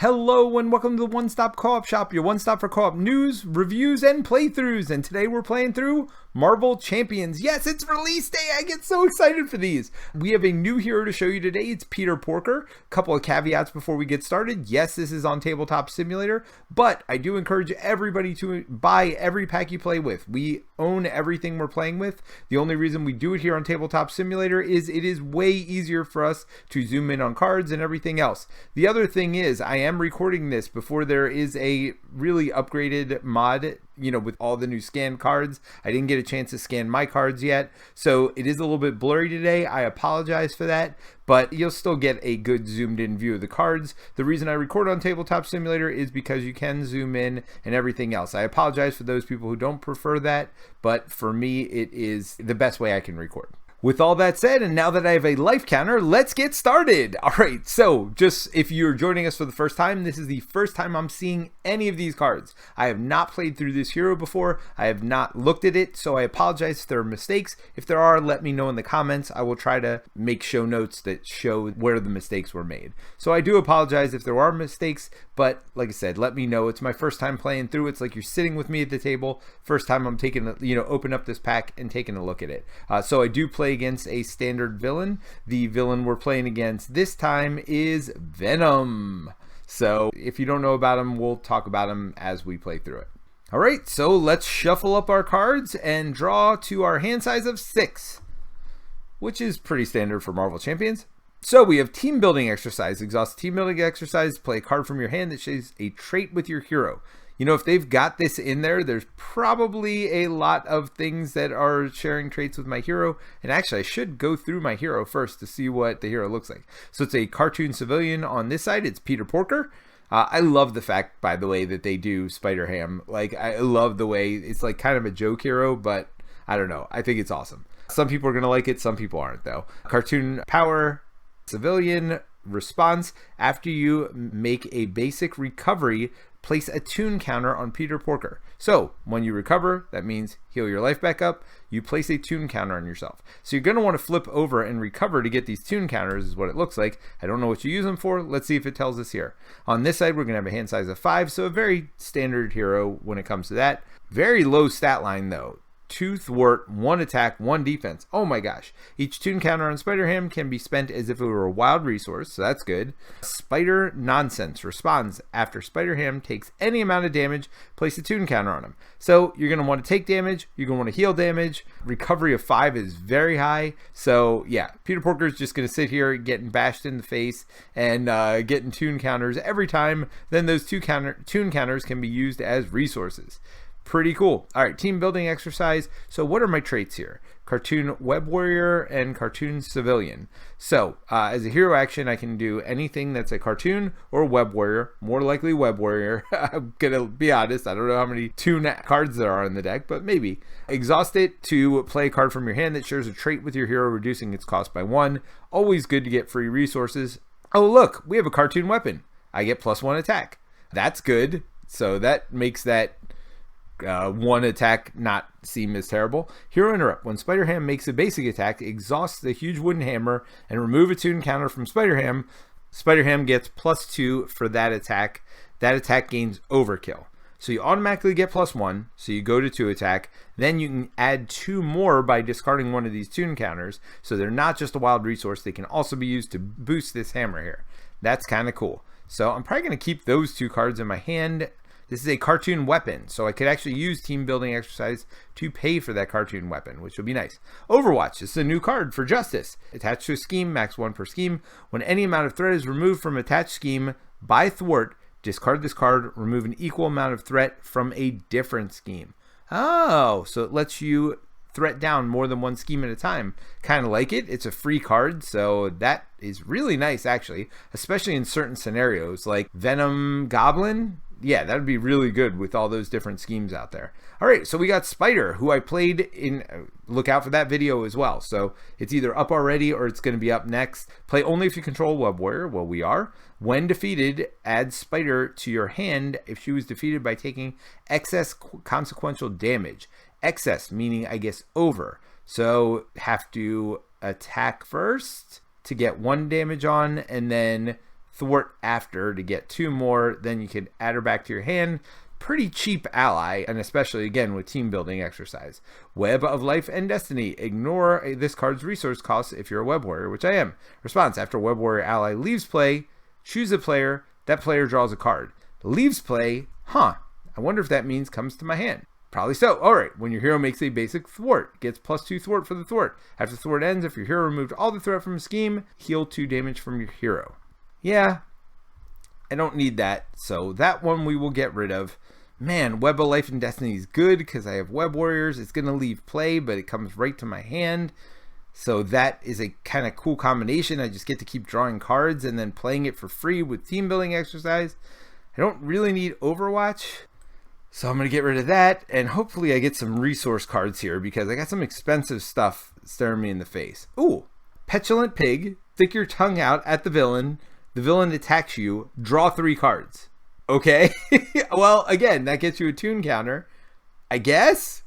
Hello and welcome to the One Stop Co-op Shop, your one stop for co-op news, reviews, and playthroughs. And today we're playing through Marvel Champions. Yes, it's release day. I get so excited for these. We have a new hero to show you today. It's Peter Porker. Couple of caveats before we get started. Yes, this is on Tabletop Simulator, but I do encourage everybody to buy every pack you play with. We own everything we're playing with. The only reason we do it here on Tabletop Simulator is it is way easier for us to zoom in on cards and everything else. The other thing is I am recording this before there is a really upgraded mod, with all the new scan cards. I didn't get a chance to scan my cards yet, so it is a little bit blurry today. I apologize for that, but you'll still get a good zoomed in view of the cards. The reason I record on Tabletop Simulator is because you can zoom in and everything else. I apologize for those people who don't prefer that, but for me it is the best way I can record. With all that said, and now that I have a life counter, let's get started. All right, so just if you're joining us for the first time, this is the first time I'm seeing any of these cards. I have not played through this hero before. I have not looked at it, so I apologize if there are mistakes. If there are, let me know in the comments. I will try to make show notes that show where the mistakes were made. So I do apologize if there are mistakes, but like I said, let me know. It's my first time playing through. It's like you're sitting with me at the table. First time I'm taking, open up this pack and taking a look at it. So I do play against a standard villain. The villain we're playing against this time is Venom. So if you don't know about him, we'll talk about him as we play through it. All right, so let's shuffle up our cards and draw to our hand size of 6, which is pretty standard for Marvel Champions. So we have team building exercise. Exhaust team building exercise. Play a card from your hand that shows a trait with your hero. If they've got this in there, there's probably a lot of things that are sharing traits with my hero. And actually, I should go through my hero first to see what the hero looks like. So it's a cartoon civilian on this side. It's Peter Porker. I love the fact, by the way, that they do Spider-Ham. Like, I love the way it's like kind of a joke hero, but I don't know. I think it's awesome. Some people are going to like it. Some people aren't, though. Cartoon power, civilian response. After you make a basic recovery, place a tune counter on Peter Porker. So when you recover, that means heal your life back up. You place a tune counter on yourself. So you're going to want to flip over and recover to get these tune counters is what it looks like. I don't know what you use them for. Let's see if it tells us here. On this side, we're going to have a hand size of 5. So a very standard hero when it comes to that. Very low stat line though. 2 thwart, 1 attack, 1 defense. Oh my gosh. Each tune counter on Spider-Ham can be spent as if it were a wild resource, so that's good. Spider Nonsense responds after Spider-Ham takes any amount of damage, place a tune counter on him. So you're going to want to take damage, you're going to want to heal damage. Recovery of 5 is very high. So yeah, Peter Porker is just going to sit here getting bashed in the face and getting tune counters every time. Then those tune counters can be used as resources. Pretty cool. All right, team building exercise. So what are my traits here? Cartoon Web Warrior and Cartoon Civilian. So as a hero action, I can do anything that's a cartoon or Web Warrior. More likely Web Warrior. I'm going to be honest. I don't know how many tune cards there are in the deck, but maybe. Exhaust it to play a card from your hand that shares a trait with your hero, reducing its cost by 1. Always good to get free resources. Oh, look, we have a cartoon weapon. I get +1 attack. That's good. So that makes that 1 attack not seem as terrible. Hero interrupt. When Spider-Ham makes a basic attack, exhaust the huge wooden hammer and remove a tune counter from Spider-Ham. Spider-Ham gets +2 for that attack. That attack gains overkill. So you automatically get +1. So you go to 2 attack. Then you can add 2 more by discarding one of these tune counters. So they're not just a wild resource. They can also be used to boost this hammer here. That's kind of cool. So I'm probably going to keep those 2 cards in my hand. This is a cartoon weapon, so I could actually use team building exercise to pay for that cartoon weapon, which will be nice. Overwatch. This is a new card for Justice. Attached to a scheme, max 1 per scheme. When any amount of threat is removed from attached scheme by thwart, discard this card, remove an equal amount of threat from a different scheme. Oh, so it lets you threat down more than 1 scheme at a time. Kind of like it. It's a free card, so that is really nice actually, especially in certain scenarios like Venom Goblin. Yeah, that would be really good with all those different schemes out there. All right, so we got Spider, who I played in. Look out for that video as well. So it's either up already or it's going to be up next. Play only if you control Web Warrior. Well, we are. When defeated, add Spider to your hand if she was defeated by taking excess consequential damage. Excess meaning, I guess, over. So have to attack first to get 1 damage on, and then thwart after to get 2 more. Then you can add her back to your hand. Pretty cheap ally, and especially again with team building exercise. Web of Life and Destiny. Ignore this card's resource costs if you're a web warrior, which I am. Response: after web warrior ally leaves play, choose a player. That player draws a card. Leaves play. I wonder if that means comes to my hand. Probably so. Alright, when your hero makes a basic thwart, gets +2 thwart for the thwart. After the thwart ends, if your hero removed all the threat from a scheme, heal 2 damage from your hero. Yeah, I don't need that, so that one we will get rid of. Man, Web of Life and Destiny is good because I have web warriors. It's going to leave play, but it comes right to my hand. So that is a kind of cool combination. I just get to keep drawing cards and then playing it for free with team building exercise. I don't really need Overwatch, so I'm going to get rid of that. And hopefully I get some resource cards here because I got some expensive stuff staring me in the face. Ooh, Petulant Pig. Stick your tongue out at the villain. The villain attacks you. Draw 3 cards. Okay. Well, again, that gets you a tune counter, I guess.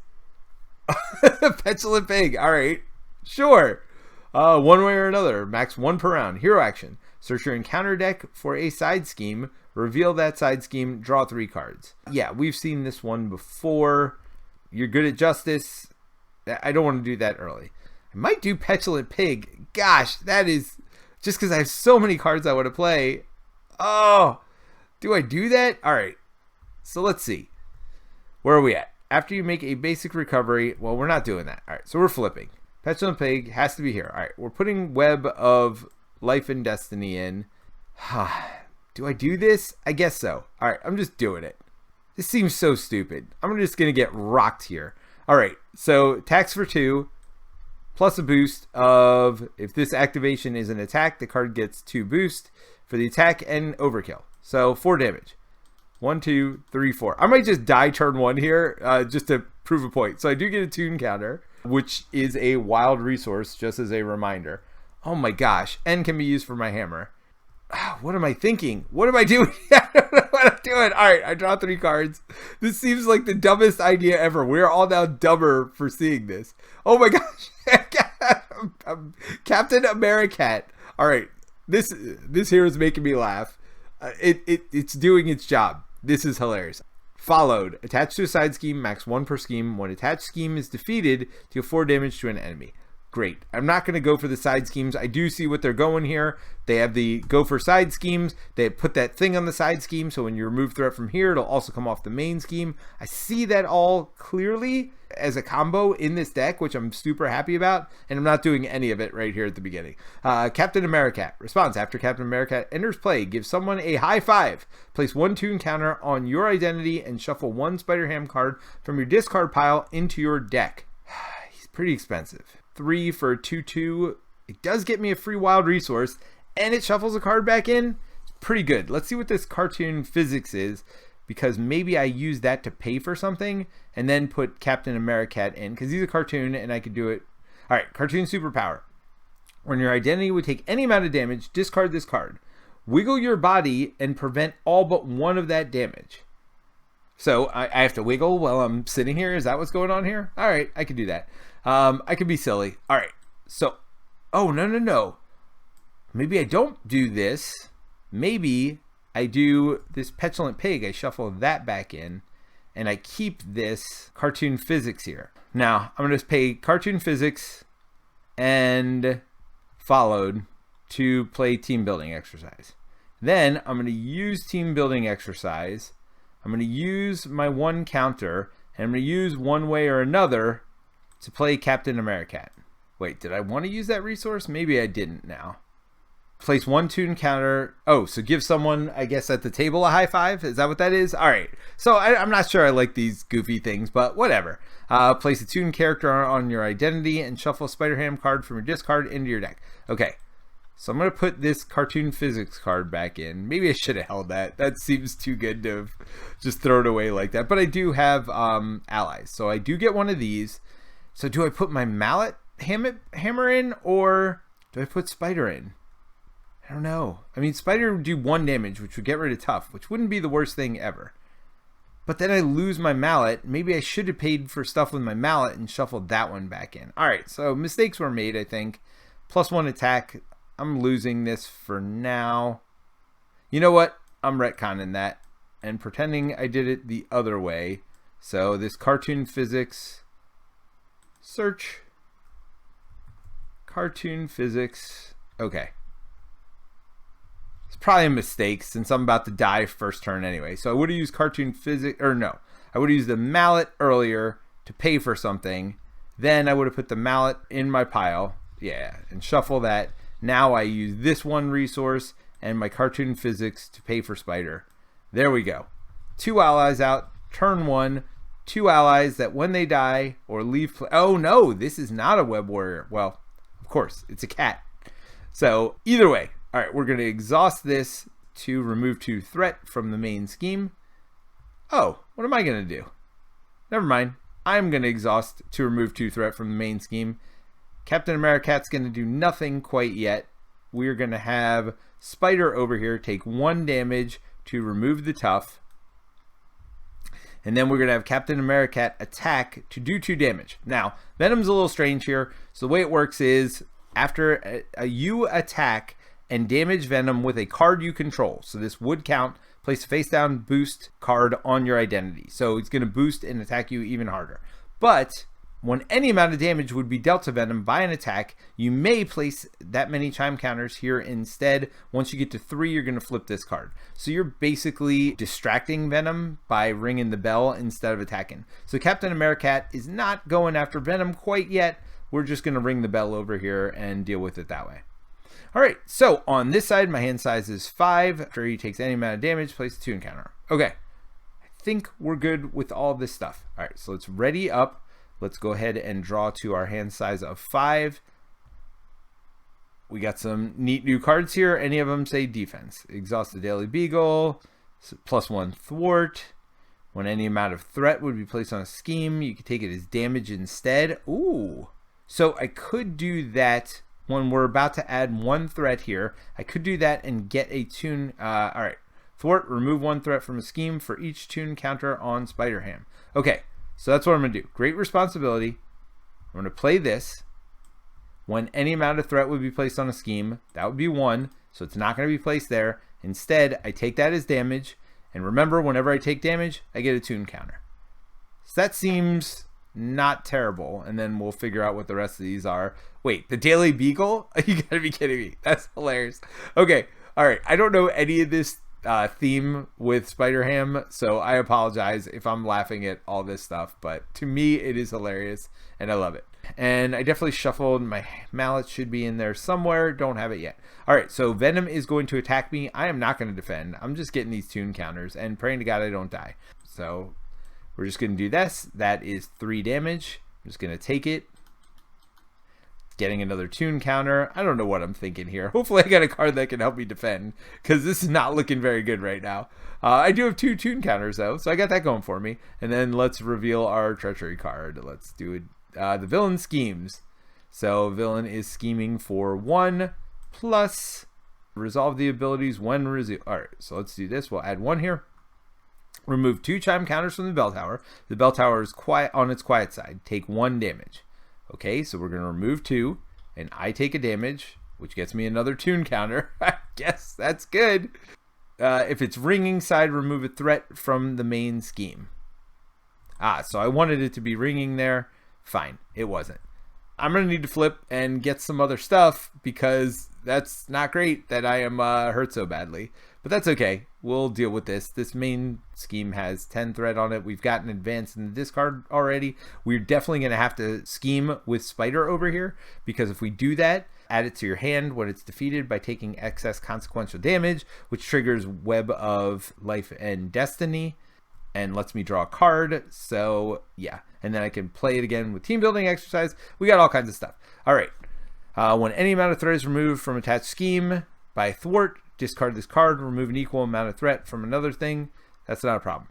Petulant Pig. All right. Sure. One way or another. Max 1 per round. Hero action. Search your encounter deck for a side scheme. Reveal that side scheme. Draw 3 cards. Yeah, we've seen this one before. You're good at justice. I don't want to do that early. I might do Petulant Pig. Gosh, that is just because I have so many cards I want to play. Oh, do I do that? All right. So let's see. Where are we at? After you make a basic recovery, well, we're not doing that. All right, so we're flipping. Petulant Pig has to be here. All right, we're putting Web of Life and Destiny in. Do I do this? I guess so. All right, I'm just doing it. This seems so stupid. I'm just going to get rocked here. All right, so tax for 2, plus a boost of, if this activation is an attack, the card gets 2 boost for the attack and overkill. So 4 damage. 1, 2, 3, 4. I might just die turn 1 here just to prove a point. So I do get a tune counter, which is a wild resource, just as a reminder. Oh my gosh. And can be used for my hammer. What am I thinking? What am I doing? I don't know what I'm doing. All right, I draw 3 cards. This seems like the dumbest idea ever. We're all now dumber for seeing this. Oh my gosh. Captain Americat. All right, this here is making me laugh. It's doing its job. This is hilarious. Followed. Attached to a side scheme, max 1 per scheme. When attached scheme is defeated, deal 4 damage to an enemy. Great. I'm not going to go for the side schemes. I do see what they're going here. They have the go for side schemes. They put that thing on the side scheme, so when you remove threat from here, it'll also come off the main scheme. I see that all clearly as a combo in this deck, which I'm super happy about, and I'm not doing any of it right here at the beginning. Captain Americat. Response: after Captain Americat enters play, give someone a high 5. Place 1 tune counter on your identity and shuffle 1 Spider-Ham card from your discard pile into your deck. He's pretty expensive. 3 for 2/2. It does get me a free wild resource, and it shuffles a card back in. It's pretty good. Let's see what this cartoon physics is, because maybe I use that to pay for something and then put Captain Americat in, because he's a cartoon and I could do it. All right, cartoon superpower. When your identity would take any amount of damage, discard this card. Wiggle your body and prevent all but 1 of that damage. So I have to wiggle while I'm sitting here. Is that what's going on here? All right, I can do that. I could be silly. All right. So, oh, no. Maybe I don't do this. Maybe I do this Petulant Pig. I shuffle that back in, and I keep this cartoon physics here. Now, I'm going to pay cartoon physics and followed to play team building exercise. Then I'm going to use team building exercise. I'm going to use my 1 counter, and I'm going to use one way or another to play Captain Americat. Wait, did I want to use that resource? Maybe I didn't now. Place 1 tune counter. Oh, so give someone, I guess, at the table a high 5? Is that what that is? All right. So I'm not sure I like these goofy things, but whatever. Place a tune character on your identity and shuffle a Spider-Ham card from your discard into your deck. Okay. So I'm going to put this cartoon physics card back in. Maybe I should have held that. That seems too good to have just throw it away like that. But I do have allies. So I do get one of these. So do I put my mallet hammer in, or do I put Spider in? I don't know. I mean, Spider would do 1 damage, which would get rid of Tough, which wouldn't be the worst thing ever. But then I lose my mallet. Maybe I should have paid for stuff with my mallet and shuffled that one back in. All right, so mistakes were made, I think. +1 attack. I'm losing this for now. You know what? I'm retconning that and pretending I did it the other way. So this cartoon physics, search, cartoon physics, okay. It's probably a mistake since I'm about to die first turn anyway. So I would have used cartoon physics, or no, I would have used the mallet earlier to pay for something. Then I would have put the mallet in my pile, yeah, and shuffle that. Now I use this one resource and my cartoon physics to pay for Spider. There we go. 2 allies out, turn 1, 2 allies that when they die or leave play. Oh no, this is not a web warrior. Well, of course, it's a cat. So either way, all right, we're going to exhaust this to remove 2 threat from the main scheme. Oh, what am I going to do? Never mind. I'm going to exhaust to remove 2 threat from the main scheme. Captain Americat's going to do nothing quite yet. We're going to have Spider over here take 1 damage to remove the tough. And then we're going to have Captain Americat attack to do 2 damage. Now, Venom's a little strange here. So the way it works is after you attack and damage Venom with a card you control. So this would count. Place a face down boost card on your identity. So it's going to boost and attack you even harder. But when any amount of damage would be dealt to Venom by an attack, you may place that many chime counters here instead. Once you get to 3, you're going to flip this card. So you're basically distracting Venom by ringing the bell instead of attacking. So Captain Americat is not going after Venom quite yet. We're just going to ring the bell over here and deal with it that way. All right, so on this side, my hand size is 5. After he takes any amount of damage, place a tune counter. Okay, I think we're good with all this stuff. All right, so let's ready up. Let's go ahead and draw to our hand size of 5. We got some neat new cards here. Any of them say defense. Exhaust the Daily Beagle, +1 thwart. When any amount of threat would be placed on a scheme, you could take it as damage instead. Ooh, so I could do that. When we're about to add 1 threat here, I could do that and get a tune. All right, thwart, remove 1 threat from a scheme for each tune counter on Spider-Ham. Okay, so that's what I'm going to do. Great responsibility. I'm going to play this. When any amount of threat would be placed on a scheme, that would be 1, so it's not going to be placed there. Instead, I take that as damage, and remember, whenever I take damage, I get a tune counter. So that seems not terrible, and then we'll figure out what the rest of these are. Wait, the Daily Beagle? You gotta be kidding me. That's hilarious. Okay, all right. I don't know any of this theme with Spider-Ham, so I apologize if I'm laughing at all this stuff, but to me, it is hilarious, and I love it. And I definitely shuffled. My mallet should be in there somewhere. Don't have it yet. All right, so Venom is going to attack me. I am not going to defend. I'm just getting these tune counters and praying to God I don't die. So we're just going to do this. That is 3 damage. I'm just going to take it. Getting another tune counter. I don't know what I'm thinking here. Hopefully I got a card that can help me defend, because this is not looking very good right now. I do have 2 tune counters though, so I got that going for me. And then let's reveal our treachery card. Let's do it. The villain schemes. So villain is scheming for 1 plus resolve the abilities when resume. All right, so let's do this. We'll add 1 here. Remove 2 chime counters from the bell tower. The bell tower is quiet on its quiet side. Take 1 damage. Okay, so we're going to remove 2, and I take a damage, which gets me another tune counter. I guess that's good. If it's ringing side, remove a threat from the main scheme. So I wanted it to be ringing there. Fine, it wasn't. I'm going to need to flip and get some other stuff, because that's not great that I am hurt so badly. But that's okay. We'll deal with this. This main scheme has 10 threat on it. We've gotten advanced in the discard already. We're definitely going to have to scheme with Spider over here, because if we do that, add it to your hand when it's defeated by taking excess consequential damage, which triggers Web of Life and Destiny and lets me draw a card. So yeah, and then I can play it again with team building exercise. We got all kinds of stuff. All right. When any amount of threat is removed from attached scheme by thwart, discard this card, remove an equal amount of threat from another thing. That's not a problem.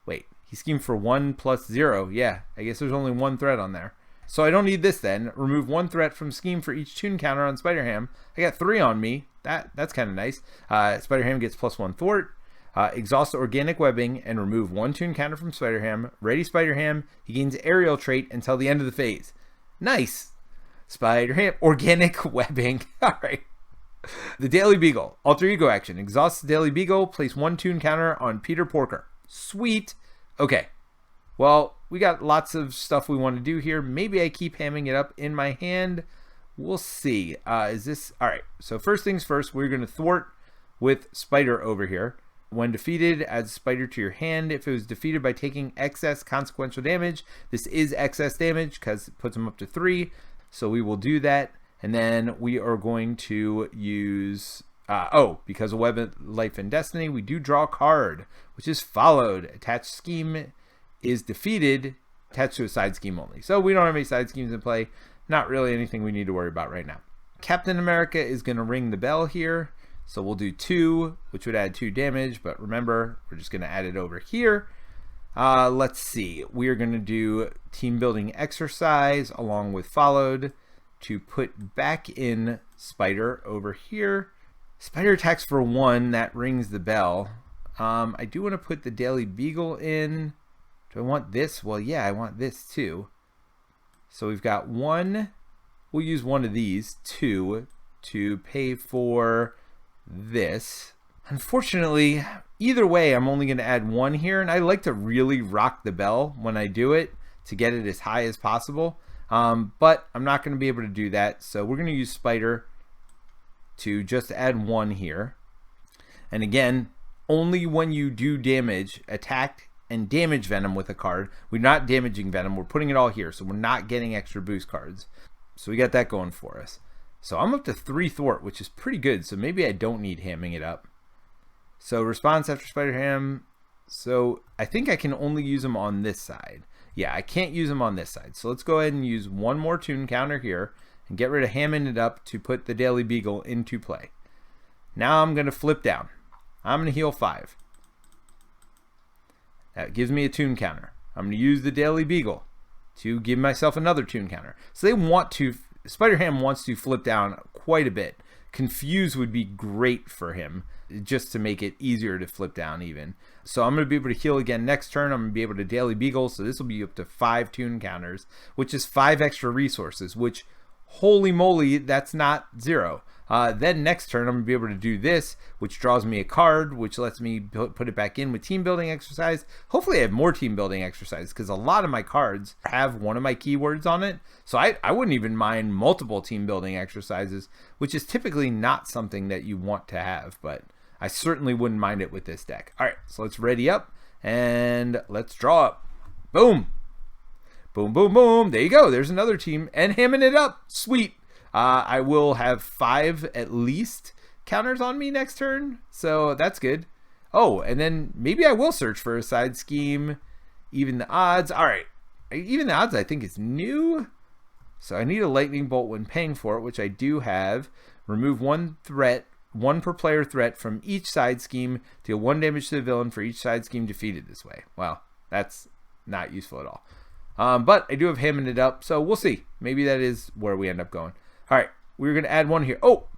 Wait, he schemed for 1 plus 0. Yeah, I guess there's only 1 threat on there. So I don't need this then. Remove 1 threat from scheme for each tune counter on Spider-Ham. I got 3 on me. That's kind of nice. Spider-Ham gets +1 thwart. Exhaust organic webbing and remove 1 tune counter from Spider-Ham. Ready Spider-Ham. He gains aerial trait until the end of the phase. Nice. Spider-Ham. Organic webbing. All right. The Daily Beagle. Alter Ego action. Exhaust the Daily Beagle. Place 1 toon counter on Peter Porker. Sweet. Okay. Well, we got lots of stuff we want to do here. Maybe I keep hamming it up in my hand. We'll see. Is this... All right. So first things first, we're going to thwart with Spider over here. When defeated, add Spider to your hand. If it was defeated by taking excess consequential damage, this is excess damage because it puts them up to 3. So we will do that. And then we are going to use... because of Web of Life and Destiny, we do draw a card, which is followed. Attached scheme is defeated, attached to a side scheme only. So we don't have any side schemes in play. Not really anything we need to worry about right now. Captain America is going to ring the bell here. So we'll do 2, which would add 2 damage. But remember, we're just going to add it over here. Let's see. We're going to do team building exercise along with followed to put back in Spider over here. Spider attacks for 1. That rings the bell. I do want to put the Daily Beagle in. Do I want this? Well, yeah, I want this too. So we've got 1. We'll use one of these, 2, to pay for this. Unfortunately, either way, I'm only going to add 1 here. And I like to really rock the bell when I do it to get it as high as possible. But I'm not going to be able to do that. So we're going to use Spider to just add 1 here. And again, only when you do damage, attack and damage Venom with a card. We're not damaging Venom. We're putting it all here. So we're not getting extra boost cards. So we got that going for us. So I'm up to 3 thwart, which is pretty good. So maybe I don't need hamming it up. So response after Spider Ham. So I think I can only use them on this side. Yeah, I can't use them on this side. So let's go ahead and use 1 more toon counter here and get rid of hamming it up to put the Daily Beagle into play. Now I'm going to flip down. I'm going to heal 5. That gives me a toon counter. I'm going to use the Daily Beagle to give myself another toon counter. So they want to... Spider-Ham wants to flip down quite a bit. Confuse would be great for him, just to make it easier to flip down even. So I'm going to be able to heal again next turn. I'm going to be able to Daily Beagle, so this will be up to 5 toon counters, which is 5 extra resources, which, holy moly, that's not 0. Then next turn, I'm going to be able to do this, which draws me a card, which lets me put it back in with team building exercise. Hopefully I have more team building exercise, because a lot of my cards have one of my keywords on it. So I wouldn't even mind multiple team building exercises, which is typically not something that you want to have, but I certainly wouldn't mind it with this deck. All right, so let's ready up, and let's draw up. Boom. Boom, boom, boom. There you go. There's another team, and hamming it up. Sweet. I will have 5 at least counters on me next turn, so that's good. Oh, and then maybe I will search for a side scheme. Even the odds. All right. Even the odds I think is new. So I need a lightning bolt when paying for it, which I do have. Remove 1 threat, 1 per player threat from each side scheme. Deal 1 damage to the villain for each side scheme defeated this way. Well, that's not useful at all. But I do have hamming it up, so we'll see. Maybe that is where we end up going. All right, we're going to add 1 here. Oh,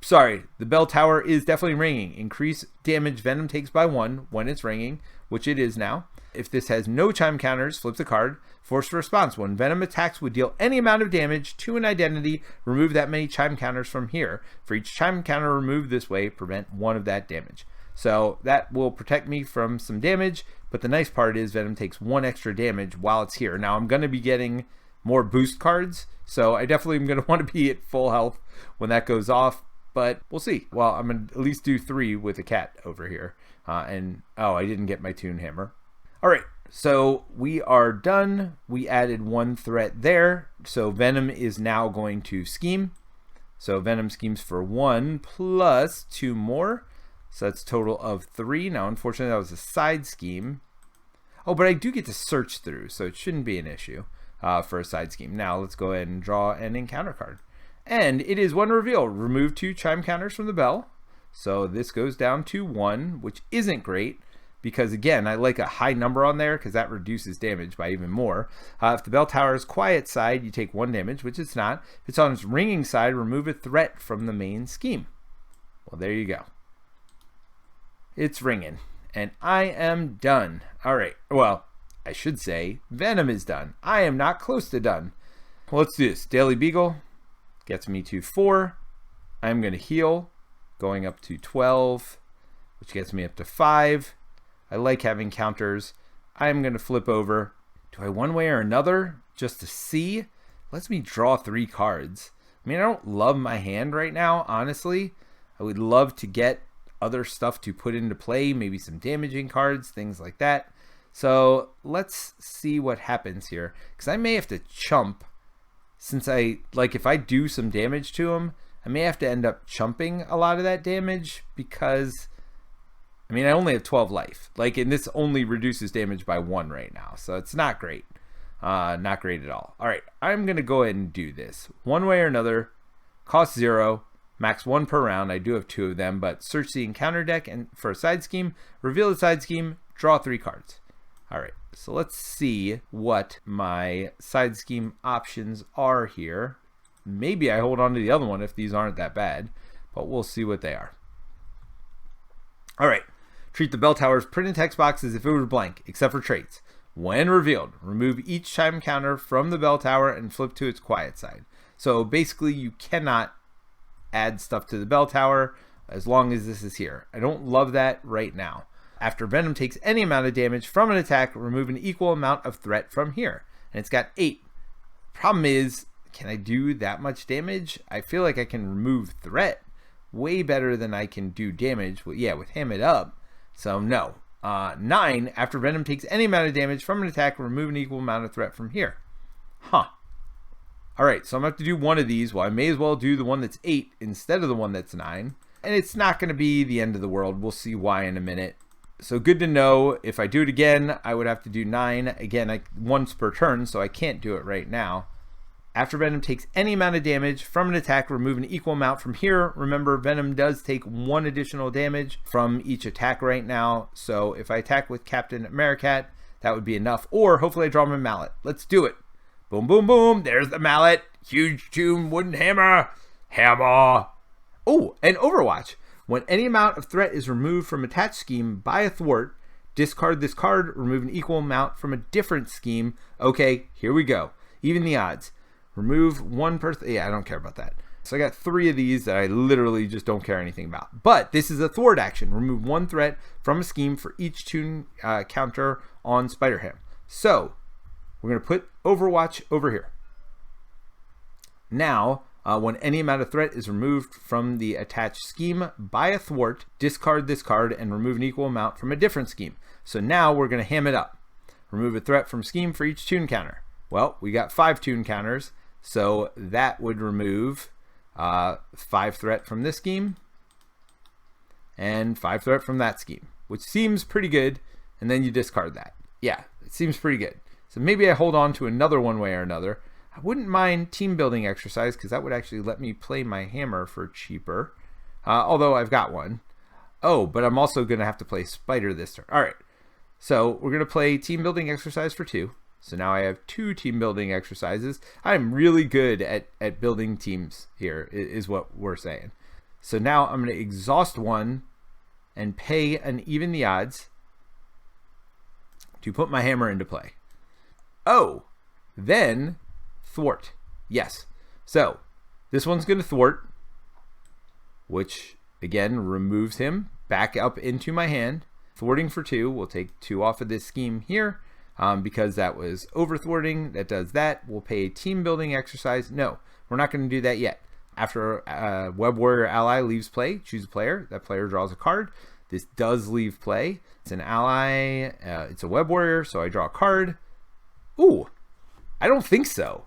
sorry. The bell tower is definitely ringing. Increase damage Venom takes by 1 when it's ringing, which it is now. If this has no chime counters, flip the card. Forced response. When Venom attacks would deal any amount of damage to an identity, remove that many chime counters from here. For each chime counter removed this way, prevent 1 of that damage. So that will protect me from some damage, but the nice part is Venom takes 1 extra damage while it's here. Now I'm going to be getting more boost cards, so I definitely am going to want to be at full health when that goes off, but we'll see. Well, I'm going to at least do 3 with the cat over here. And oh, I didn't get my toon hammer. All right, so we are done. We added 1 threat there, so Venom is now going to scheme. So Venom schemes for 1 plus 2 more, so that's a total of 3. Now, unfortunately, that was a side scheme. Oh, but I do get to search through, so it shouldn't be an issue. For a side scheme. Now let's go ahead and draw an encounter card. And it is 1 reveal. Remove 2 chime counters from the bell. So this goes down to 1, which isn't great because, again, I like a high number on there because that reduces damage by even more. If the bell tower's quiet side, you take 1 damage, which it's not. If it's on its ringing side, remove a threat from the main scheme. Well, there you go. It's ringing. And I am done. All right. Well, I should say Venom is done. I am not close to done. Let's do this. Daily Beagle gets me to 4. I'm going to heal, going up to 12, which gets me up to 5. I like having counters. I'm going to flip over. Do I one way or another just to see? Lets me draw 3 cards. I mean, I don't love my hand right now, honestly. I would love to get other stuff to put into play, maybe some damaging cards, things like that. So let's see what happens here, because I may have to chump, since if I do some damage to him, I may have to end up chumping a lot of that damage, because I mean, I only have 12 life, and this only reduces damage by 1 right now, so it's not great. Not great at all. All right, I'm gonna go ahead and do this one way or another. Cost 0, max 1 per round. I do have 2 of them, but search the encounter deck and for a side scheme, reveal the side scheme, draw 3 cards. All right, so let's see what my side scheme options are here. Maybe I hold on to the other one if these aren't that bad, but we'll see what they are. All right, treat the bell tower's printed text box as if it were blank, except for traits. When revealed, remove each time counter from the bell tower and flip to its quiet side. So basically, you cannot add stuff to the bell tower as long as this is here. I don't love that right now. After Venom takes any amount of damage from an attack, remove an equal amount of threat from here. And it's got 8. Problem is, can I do that much damage? I feel like I can remove threat way better than I can do damage. With Ham It Up. So no. 9, after Venom takes any amount of damage from an attack, remove an equal amount of threat from here. Alright, so I'm going to have to do one of these. Well, I may as well do the one that's 8 instead of the one that's 9. And it's not going to be the end of the world. We'll see why in a minute. So good to know. If I do it again, I would have to do 9 again once per turn, so I can't do it right now. After Venom takes any amount of damage from an attack, remove an equal amount from here. Remember, Venom does take 1 additional damage from each attack right now. So if I attack with Captain Americat, that would be enough. Or hopefully I draw my mallet. Let's do it. Boom, boom, boom. There's the mallet. Huge tomb, wooden hammer. Hammer. Oh, and Overwatch. When any amount of threat is removed from attached scheme by a thwart, discard this card, remove an equal amount from a different scheme. Okay, here we go. Even the odds. Remove 1 per... Yeah, I don't care about that. So I got 3 of these that I literally just don't care anything about. But this is a thwart action. Remove 1 threat from a scheme for each tune counter on Spider-Ham. So we're going to put Overwatch over here. Now, when any amount of threat is removed from the attached scheme by a thwart, discard this card and remove an equal amount from a different scheme. So now we're going to ham it up. Remove a threat from scheme for each tune counter. Well, we got 5 tune counters, so that would remove 5 threat from this scheme and 5 threat from that scheme, which seems pretty good, and then you discard that. Yeah, it seems pretty good. So maybe I hold on to another one way or another. I wouldn't mind team building exercise, because that would actually let me play my hammer for cheaper, although I've got one. Oh, but I'm also going to have to play Spider this turn. All right, so we're going to play team building exercise for 2. So now I have 2 team building exercises. I'm really good at building teams here, is what we're saying. So now I'm going to exhaust 1 and pay an even the odds to put my hammer into play. Oh, then thwart. Yes. So this one's going to thwart, which again removes him back up into my hand. Thwarting for 2. We'll take 2 off of this scheme here. Because that was over thwarting, that does that. We'll pay a team building exercise. No, we're not going to do that yet. After a Web Warrior ally leaves play, choose a player. That player draws a card. This does leave play. It's an ally. It's a Web Warrior, so I draw a card. Ooh, I don't think so.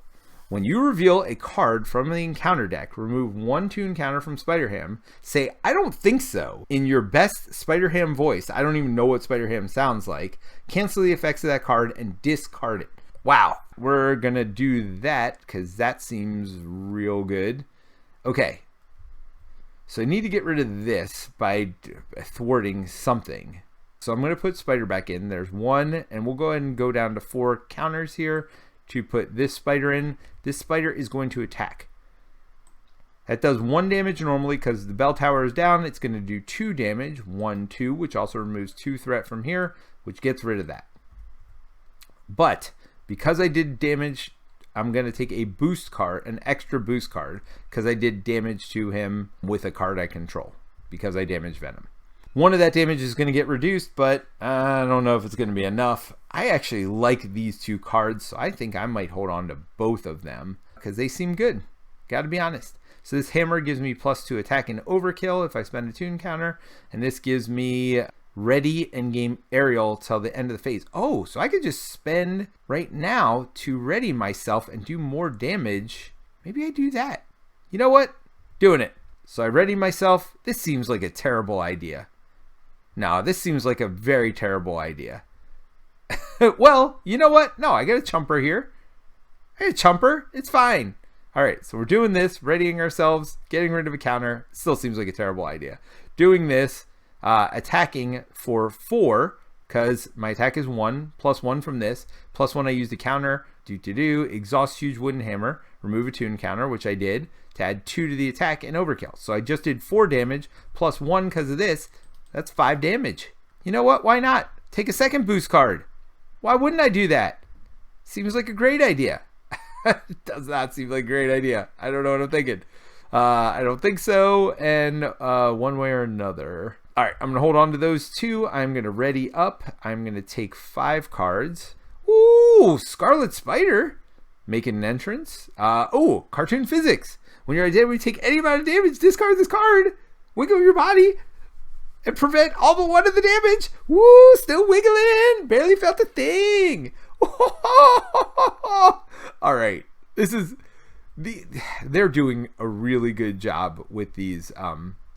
When you reveal a card from the encounter deck, remove 1 tune counter from Spider-Ham. Say, I don't think so, in your best Spider-Ham voice. I don't even know what Spider-Ham sounds like. Cancel the effects of that card and discard it. Wow, we're going to do that because that seems real good. Okay, so I need to get rid of this by thwarting something. So I'm going to put Spider back in. There's 1, and we'll go ahead and go down to 4 counters here to put this Spider in. This Spider is going to attack. That does 1 damage normally because the bell tower is down. It's going to do 2 damage, 1, 2, which also removes 2 threat from here, which gets rid of that. But because I did damage I'm going to take a boost card, an extra boost card, because I did damage to him with a card I control, because I damaged Venom. One of that damage is going to get reduced, but I don't know if it's going to be enough. I actually like these two cards, so I think I might hold on to both of them, because they seem good. Got to be honest. So this hammer gives me +2 attack and overkill if I spend a tune counter, and this gives me ready and game aerial till the end of the phase. Oh, so I could just spend right now to ready myself and do more damage. Maybe I do that. You know what? Doing it. So I ready myself. This seems like a terrible idea. No, this seems like a very terrible idea. Well, you know what? No, I got a chumper here. Hey, chumper. It's fine. All right, so we're doing this, readying ourselves, getting rid of a counter. Still seems like a terrible idea. Doing this, attacking for 4, because my attack is 1, +1 from this, +1 I used a counter, exhaust huge wooden hammer, remove a tune counter, which I did, to add 2 to the attack and overkill. So I just did 4 damage, +1 because of this, that's 5 damage. You know what, why not? Take a second boost card. Why wouldn't I do that? Seems like a great idea. It does not seem like a great idea. I don't know what I'm thinking. I don't think so, and one way or another. All right, I'm going to hold on to those 2. I'm going to ready up. I'm going to take 5 cards. Ooh, Scarlet Spider making an entrance. Oh, cartoon physics. When you're identified, we take any amount of damage, discard this card, wiggle your body, and prevent all but 1 of the damage. Woo, still wiggling. Barely felt a thing. All right, they're doing a really good job with these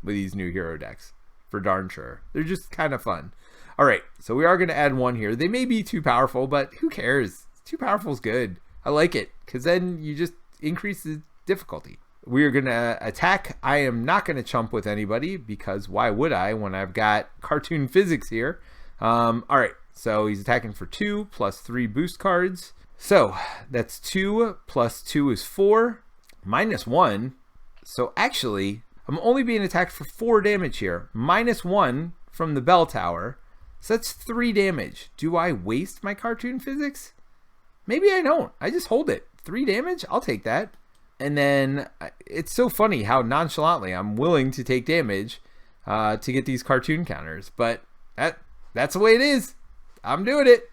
new hero decks, for darn sure. They're just kind of fun. All right, so we are going to add 1 here. They may be too powerful, but who cares? Too powerful is good. I like it, because then you just increase the difficulty. We are going to attack. I am not going to chump with anybody, because why would I when I've got cartoon physics here? All right, so he's attacking for 2 plus 3 boost cards. So that's 2 plus 2 is 4, -1. So actually, I'm only being attacked for 4 damage here. -1 from the bell tower. So that's 3 damage. Do I waste my cartoon physics? Maybe I don't. I just hold it. 3 damage? I'll take that. And then it's so funny how nonchalantly I'm willing to take damage to get these cartoon counters. But that's the way it is. I'm doing it.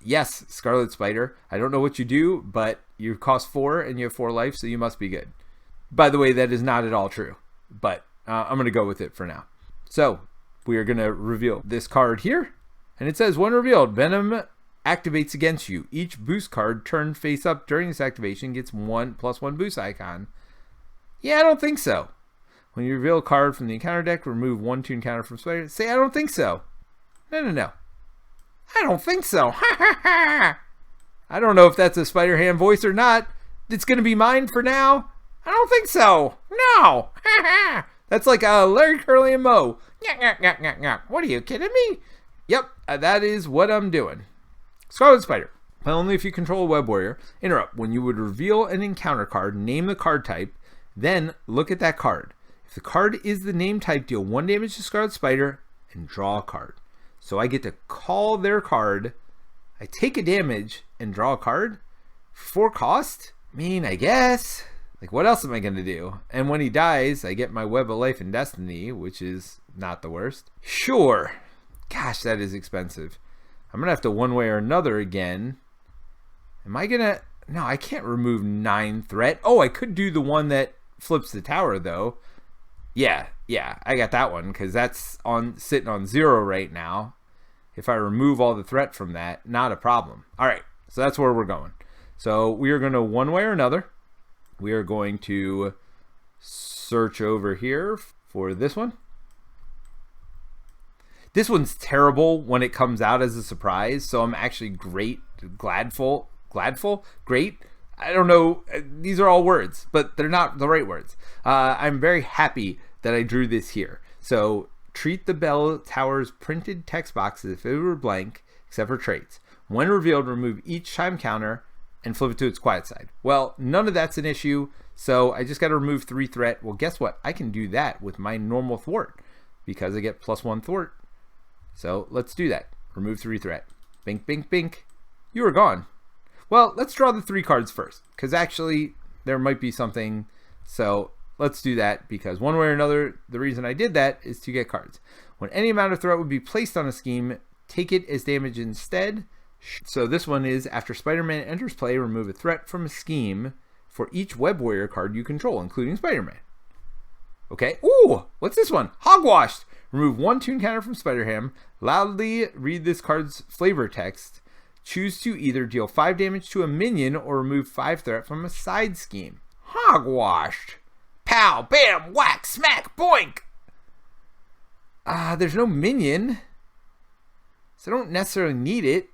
Yes, Scarlet Spider. I don't know what you do, but you cost 4 and you have 4 life, so you must be good. By the way, that is not at all true, but I'm going to go with it for now. So we are going to reveal this card here, and it says, when revealed, Venom activates against you. Each boost card turned face up during this activation gets +1 boost icon. Yeah, I don't think so. When you reveal a card from the encounter deck, remove 1 tune counter from Spider. Say, I don't think so. No. I don't think so. I don't know if that's a Spider-Ham voice or not. It's going to be mine for now. I don't think so. No. That's like Larry, Curly, and Moe. What are you kidding me? Yep, that is what I'm doing. Scarlet Spider. Only if you control a Web Warrior. Interrupt. When you would reveal an encounter card, name the card type, then look at that card. If the card is the name type, deal 1 damage to Scarlet Spider and draw a card. So I get to call their card, I take a damage, and draw a card? 4 cost? I mean, I guess. Like, what else am I going to do? And when he dies, I get my Web of Life and Destiny, which is not the worst. Sure. Gosh, that is expensive. I'm going to have to one way or another again. Am I going to... No, I can't remove 9 threat. Oh, I could do the one that flips the tower, though. Yeah, I got that one, because that's sitting on 0 right now. If I remove all the threat from that, not a problem. All right, so that's where we're going. So we are going to, one way or another, we are going to search over here for this one. This one's terrible when it comes out as a surprise, so I'm actually gladful, great. I don't know, these are all words, but they're not the right words. I'm very happy that I drew this here. So treat the bell tower's printed text box as if it were blank, except for traits. When revealed, remove each chime counter and flip it to its quiet side. Well, none of that's an issue, so I just got to remove 3 threat. Well, guess what? I can do that with my normal thwart because I get +1 thwart. So let's do that. Remove 3 threat. Bink, bink, bink. You are gone. Well, let's draw the 3 cards first, because actually there might be something. So let's do that, because one way or another, the reason I did that is to get cards. When any amount of threat would be placed on a scheme, take it as damage instead. So this one is, after Spider-Man enters play, remove a threat from a scheme for each Web Warrior card you control, including Spider-Man. Okay. Ooh, what's this one? Hogwashed. Remove 1 tune counter from Spider-Ham. Loudly read this card's flavor text. Choose to either deal 5 damage to a minion or remove 5 threat from a side scheme. Hogwashed. Pow, bam, whack, smack, boink. There's no minion, so I don't necessarily need it.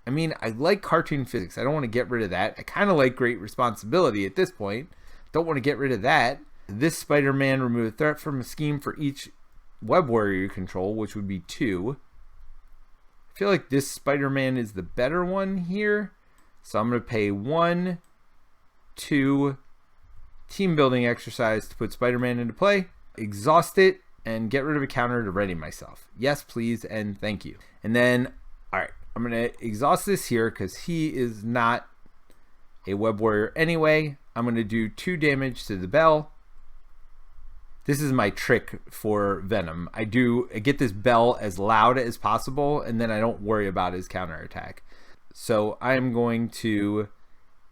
I mean, I like cartoon physics. I don't want to get rid of that. I kind of like great responsibility at this point. Don't want to get rid of that. This Spider-Man, remove a threat from a scheme for each Web Warrior you control, which would be 2. I feel like this Spider-Man is the better one here. So I'm going to pay 1, 2, team building exercise to put Spider-Man into play. Exhaust it and get rid of a counter to ready myself. Yes, please, and thank you. And then, all right, I'm going to exhaust this here because he is not a Web Warrior anyway. I'm going to do 2 damage to the bell. This is my trick for Venom. I get this bell as loud as possible, and then I don't worry about his counterattack. So I'm going to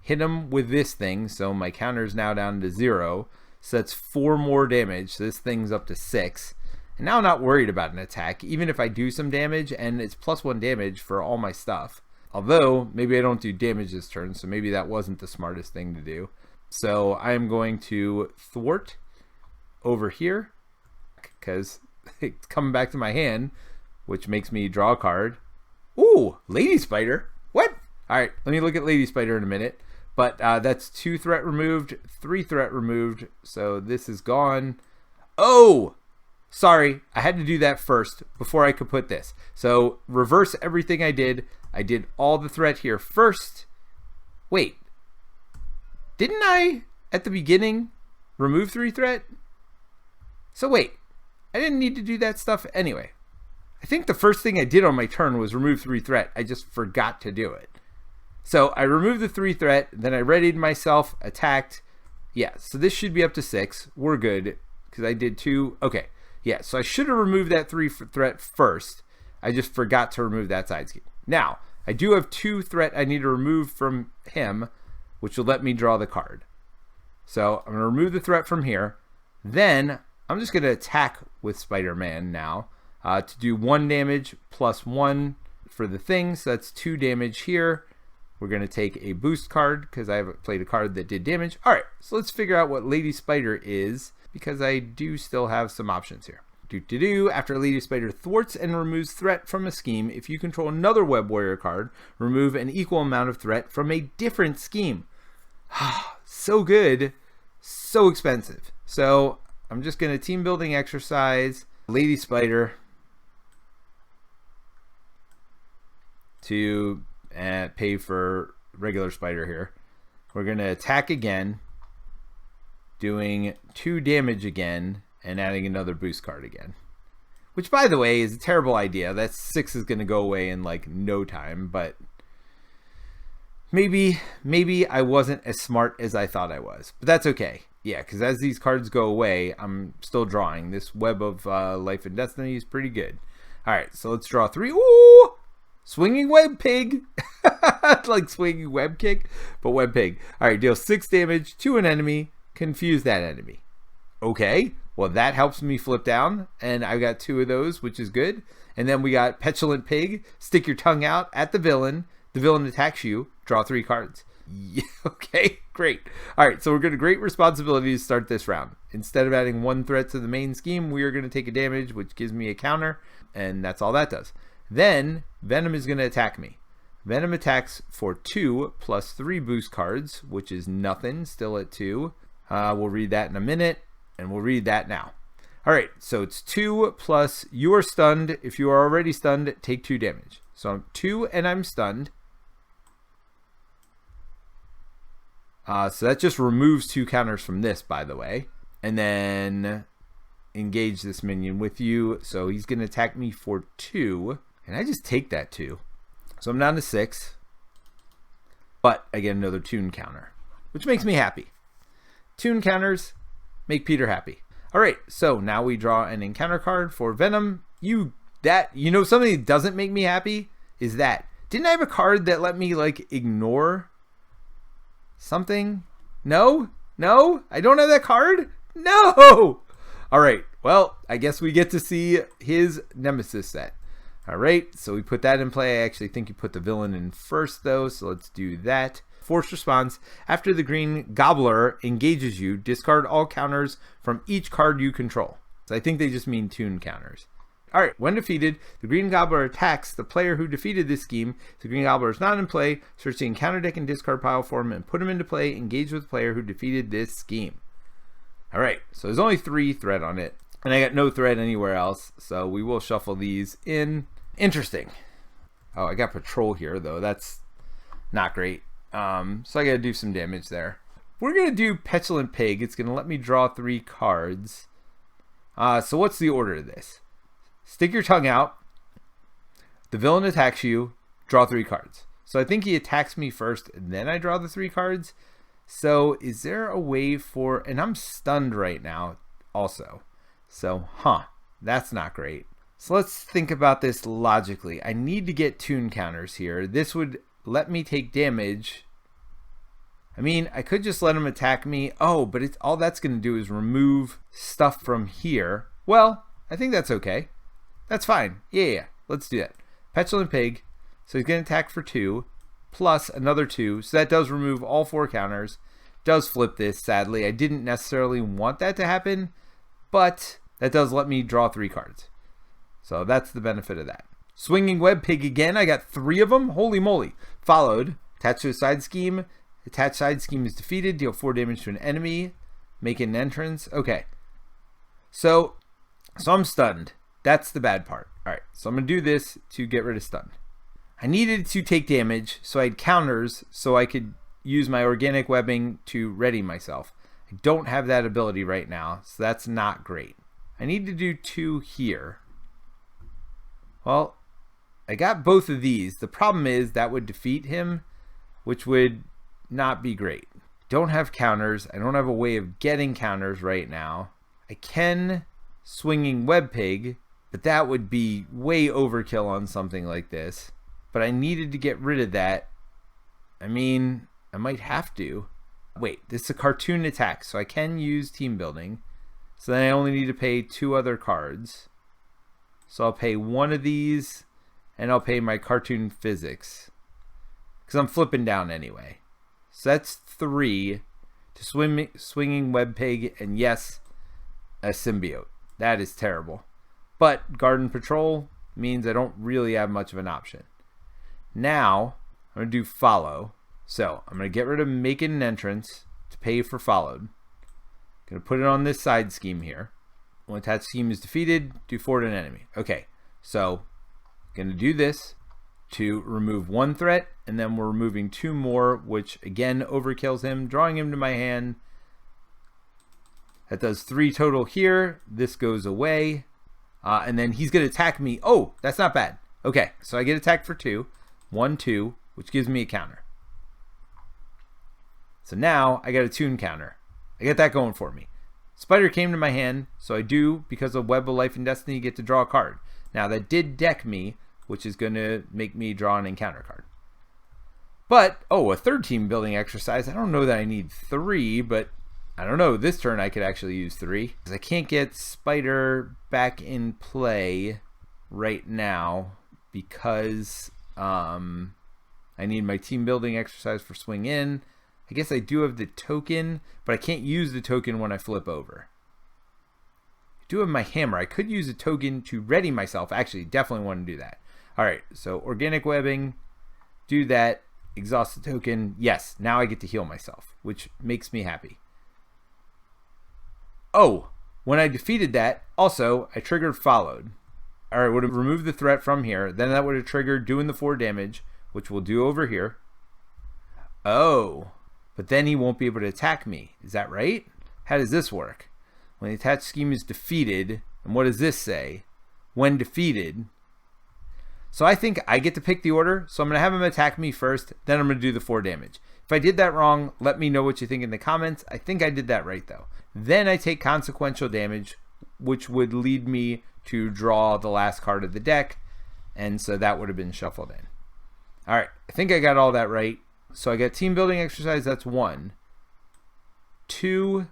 hit him with this thing. So my counter is now down to 0. So that's 4 more damage. So this thing's up to 6. And now I'm not worried about an attack, even if I do some damage, and it's +1 damage for all my stuff. Although, maybe I don't do damage this turn, so maybe that wasn't the smartest thing to do. So I'm going to thwart over here, because it's coming back to my hand, which makes me draw a card. Ooh, Lady Spider. What? All right, let me look at Lady Spider in a minute. But that's 2 threat removed, 3 threat removed, so this is gone. Oh, sorry, I had to do that first before I could put this. So reverse everything I did. I did all the threat here first. Wait, didn't I, at the beginning, remove 3 threat? So wait, I didn't need to do that stuff anyway. I think the first thing I did on my turn was remove 3 threat. I just forgot to do it. So I removed the 3 threat, then I readied myself, attacked. Yeah, so this should be up to 6. We're good, because I did 2. Okay, yeah, so I should have removed that 3 threat first. I just forgot to remove that side scheme. Now, I do have 2 threat I need to remove from him, which will let me draw the card. So I'm going to remove the threat from here. Then I'm just going to attack with Spider-Man now to do 1 damage plus 1 for the thing. So that's 2 damage here. We're going to take a boost card because I have played a card that did damage. All right, so let's figure out what Lady Spider is, because I do still have some options here. After Lady Spider thwarts and removes threat from a scheme, if you control another Web Warrior card, remove an equal amount of threat from a different scheme. So good, so expensive. So I'm just going to team building exercise Lady Spider to pay for regular Spider here. We're going to attack again, doing 2 damage again, and adding another boost card again. Which, by the way, is a terrible idea. That 6 is going to go away in like no time, but maybe I wasn't as smart as I thought I was. But that's okay. Yeah, because as these cards go away, I'm still drawing. This Web of Life and Destiny is pretty good. All right, so let's draw 3. Ooh! Swinging Web Pig. Like swinging Web Kick, but Web Pig. All right, deal 6 damage to an enemy. Confuse that enemy. Okay, well, that helps me flip down, and I've got 2 of those, which is good. And then we got Petulant Pig. Stick your tongue out at the villain. The villain attacks you. Draw 3 cards. Yeah, okay, great. All right, so we're going to great responsibility to start this round. Instead of adding 1 threat to the main scheme, we are going to take a damage, which gives me a counter, and that's all that does. Then Venom is going to attack me. Venom attacks for 2 plus 3 boost cards, which is nothing, still at 2. We'll read that in a minute, and we'll read that now. All right, so it's 2 plus you are stunned. If you are already stunned, take 2 damage. So I'm 2 and I'm stunned. So that just removes 2 counters from this, by the way. And then engage this minion with you. So he's going to attack me for 2. And I just take that 2. So I'm down to 6. But I get another tune counter, which makes me happy. Tune counters make Peter happy. All right, so now we draw an encounter card for Venom. You know something that doesn't make me happy is that. Didn't I have a card that let me like ignore something? No, I don't have that card. No. All right, well, I guess we get to see his Nemesis set. All right, so we put that in play. I actually think you put the villain in first though, so let's do that. Forced response. After the Green Gobbler engages you, discard all counters from each card you control. So I think they just mean tune counters. All right, when defeated, the Green Gobbler attacks the player who defeated this scheme. If the Green Gobbler is not in play, search the encounter deck and discard pile for him and put him into play. Engage with the player who defeated this scheme. All right, so there's only 3 thread on it, and I got no thread anywhere else, so we will shuffle these in. Interesting. Oh, I got Patrol here, though. That's not great. So I got to do some damage there. We're going to do Petulant Pig. It's going to let me draw 3 cards. So what's the order of this? Stick your tongue out. The villain attacks you. Draw 3 cards. So I think he attacks me first, and then I draw the 3 cards. So is there a way for... And I'm stunned right now also. So, that's not great. So let's think about this logically. I need to get tune counters here. This would let me take damage. I mean, I could just let him attack me. Oh, but it's all that's going to do is remove stuff from here. Well, I think that's okay. That's fine. Yeah. Let's do that. Petulant Pig. So he's going to attack for 2. Plus another 2. So that does remove all 4 counters. Does flip this, sadly. I didn't necessarily want that to happen. But that does let me draw 3 cards. So that's the benefit of that. Swinging Web Pig again. I got 3 of them. Holy moly. Followed. Attached to a side scheme. Attached side scheme is defeated. Deal 4 damage to an enemy. Make an entrance. Okay. So I'm stunned. That's the bad part. All right. So I'm going to do this to get rid of stun. I needed to take damage, so I had counters so I could use my organic webbing to ready myself. I don't have that ability right now, so that's not great. I need to do 2 here. Well, I got both of these. The problem is that would defeat him, which would not be great. Don't have counters. I don't have a way of getting counters right now. I can Swinging Web Pig, but that would be way overkill on something like this. But I needed to get rid of that. I mean, I might have to. Wait, this is a cartoon attack, so I can use team building. So then I only need to pay 2 other cards. So I'll pay 1 of these, and I'll pay my cartoon physics. Because I'm flipping down anyway. So that's 3 to Swinging Web Pig, and yes, a symbiote. That is terrible. But Garden Patrol means I don't really have much of an option. Now, I'm going to do Follow. So I'm going to get rid of Making an Entrance to pay for Followed. Going to put it on this side scheme here. When attached scheme is defeated, do 4 to an enemy. Okay, so going to do this to remove 1 threat, and then we're removing 2 more, which again overkills him, drawing him to my hand. That does 3 total here. This goes away. And then he's going to attack me. Oh, that's not bad. Okay, so I get attacked for 2. 1, 2, which gives me a counter. So now I got a tune counter. I get that going for me. Spider came to my hand, so I do, because of Web of Life and Destiny, get to draw a card. Now that did deck me, which is going to make me draw an encounter card. But, a 3rd team building exercise. I don't know that I need 3, but I don't know. This turn I could actually use 3. Because I can't get Spider back in play right now because I need my team building exercise for swing in. I guess I do have the token, but I can't use the token when I flip over. I do have my hammer. I could use a token to ready myself. Actually, definitely want to do that. All right, so organic webbing, do that, exhaust the token. Yes, now I get to heal myself, which makes me happy. Oh, when I defeated that, also, I triggered Followed. All right, would have removed the threat from here. Then that would have triggered doing the 4 damage, which we'll do over here. Oh. But then he won't be able to attack me. Is that right? How does this work? When the attached scheme is defeated, and what does this say? When defeated. So I think I get to pick the order. So I'm going to have him attack me first. Then I'm going to do the 4 damage. If I did that wrong, let me know what you think in the comments. I think I did that right, though. Then I take consequential damage, which would lead me to draw the last card of the deck. And so that would have been shuffled in. All right. I think I got all that right. So I got team building exercise. That's 1, 2,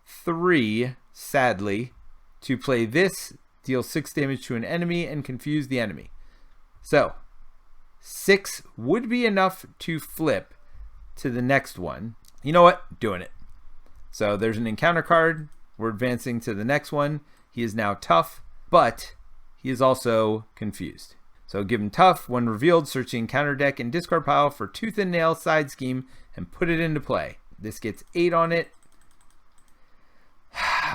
3, sadly, to play this, deal 6 damage to an enemy and confuse the enemy. So 6 would be enough to flip to the next one. You know what? Doing it. So there's an encounter card. We're advancing to the next one. He is now tough, but he is also confused. So give him tough. When revealed, search the encounter deck and discard pile for tooth and nail side scheme and put it into play. This gets 8 on it,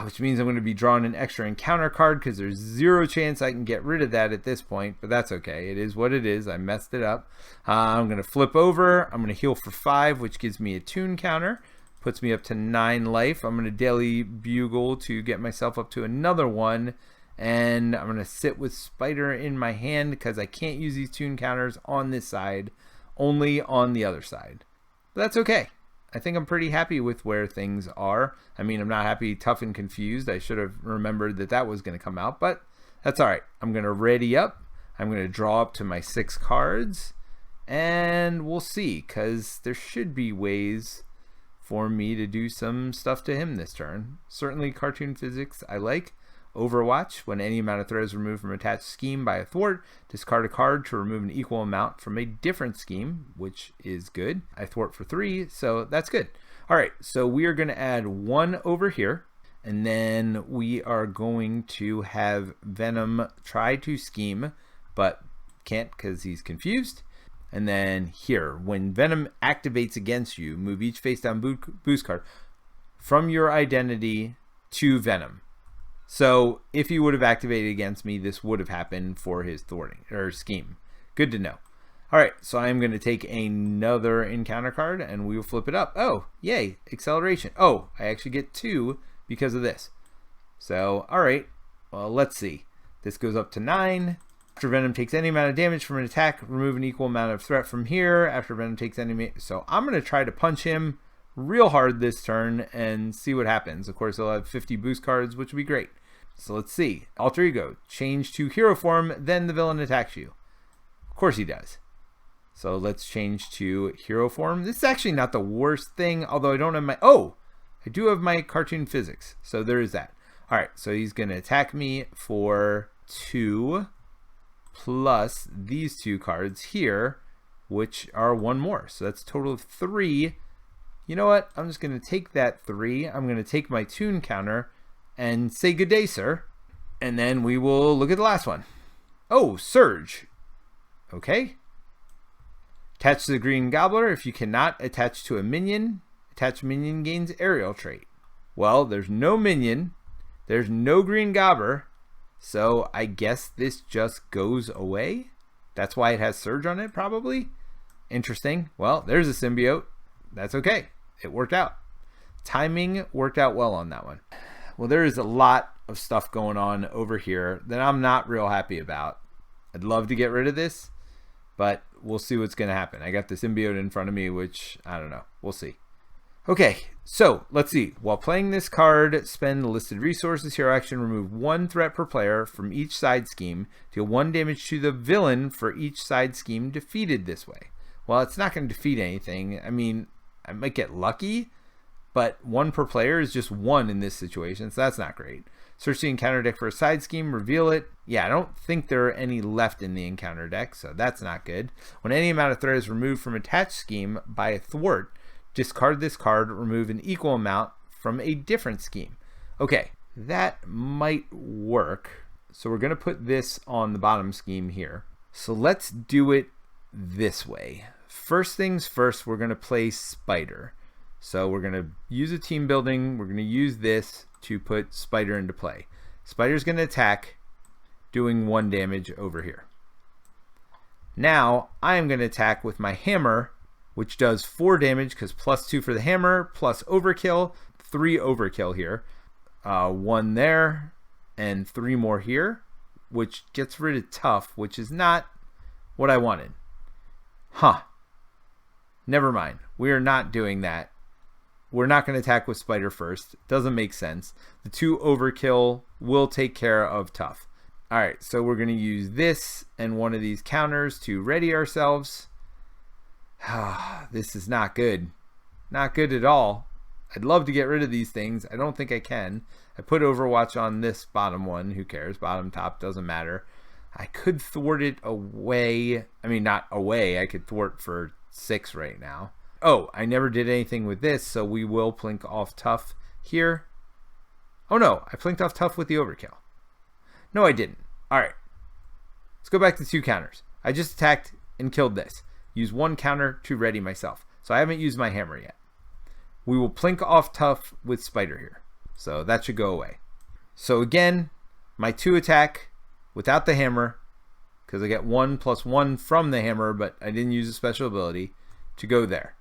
which means I'm going to be drawing an extra encounter card because there's 0 chance I can get rid of that at this point, but that's okay. It is what it is. I messed it up. I'm going to flip over. I'm going to heal for 5, which gives me a tune counter. Puts me up to 9 life. I'm going to daily bugle to get myself up to another 1. And I'm going to sit with Spider in my hand because I can't use these tune counters on this side, only on the other side. But that's okay. I think I'm pretty happy with where things are. I mean, I'm not happy, tough, and confused. I should have remembered that that was going to come out, but that's all right. I'm going to ready up. I'm going to draw up to my 6 cards, and we'll see, because there should be ways for me to do some stuff to him this turn. Certainly cartoon physics I like. Overwatch, when any amount of threat is removed from attached scheme by a thwart, discard a card to remove an equal amount from a different scheme, which is good. I thwart for 3, so that's good. All right, so we are going to add 1 over here, and then we are going to have Venom try to scheme, but can't because he's confused. And then here, when Venom activates against you, move each face down boost card from your identity to Venom. So if he would have activated against me, this would have happened for his thwarting or scheme. Good to know. All right, so I'm going to take another encounter card and we will flip it up. Oh, yay, acceleration. Oh, I actually get 2 because of this. So, all right, well, let's see. This goes up to 9. After Venom takes any amount of damage from an attack, remove an equal amount of threat from here. After Venom takes any... So I'm going to try to punch him real hard this turn and see what happens. Of course, I'll have 50 boost cards, which would be great. So let's see. Alter Ego. Change to hero form, then the villain attacks you. Of course he does. So let's change to hero form. This is actually not the worst thing, although I don't have my... Oh! I do have my cartoon physics. So there is that. Alright, so he's going to attack me for 2 plus these 2 cards here, which are 1 more. So that's a total of 3. You know what? I'm just going to take that 3. I'm going to take my tune counter and say good day, sir. And then we will look at the last one. Oh, Surge. Okay. Attach to the Green Gobbler. If you cannot attach to a minion, attach minion gains aerial trait. Well, there's no minion. There's no Green Gobbler. So I guess this just goes away. That's why it has Surge on it, probably. Interesting. Well, there's a symbiote. That's okay. It worked out. Timing worked out well on that one. Well, there is a lot of stuff going on over here that I'm not real happy about. I'd love to get rid of this, but we'll see what's going to happen. I got the symbiote in front of me, which I don't know. We'll see. Okay, so let's see. While playing this card, spend the listed resources. Hero action, remove 1 threat per player from each side scheme. Deal 1 damage to the villain for each side scheme defeated this way. Well, it's not going to defeat anything. I mean, I might get lucky, but 1 per player is just 1 in this situation, so that's not great. Search the encounter deck for a side scheme, reveal it. Yeah, I don't think there are any left in the encounter deck, so that's not good. When any amount of threat is removed from attached scheme by a thwart, discard this card, remove an equal amount from a different scheme. Okay, that might work. So we're going to put this on the bottom scheme here. So let's do it this way. First things first, we're going to play Spider. So we're going to use a team building. We're going to use this to put Spider into play. Spider's going to attack, doing 1 damage over here. Now I am going to attack with my hammer, which does 4 damage because plus 2 for the hammer, plus overkill, 3 overkill here. 1 there, and 3 more here. which gets rid of tough, which is not what I wanted. Huh. Never mind. We are not doing that. We're not going to attack with spider first. Doesn't make sense. The 2 overkill will take care of tough. Alright, so we're going to use this and one of these counters to ready ourselves. This is not good. Not good at all. I'd love to get rid of these things. I don't think I can. I put Overwatch on this bottom one. Who cares? Bottom, top, doesn't matter. I could thwart it away. I mean, not away. I could thwart for 6 right now. Oh, I never did anything with this, so we will plink off tough here. Oh no, I plinked off tough with the overkill. No, I didn't. Alright. Let's go back to 2 counters. I just attacked and killed this. Use 1 counter to ready myself. So I haven't used my hammer yet. We will plink off tough with spider here. So that should go away. So again, my 2 attack without the hammer, because I get 1+1 from the hammer, but I didn't use a special ability, to go there.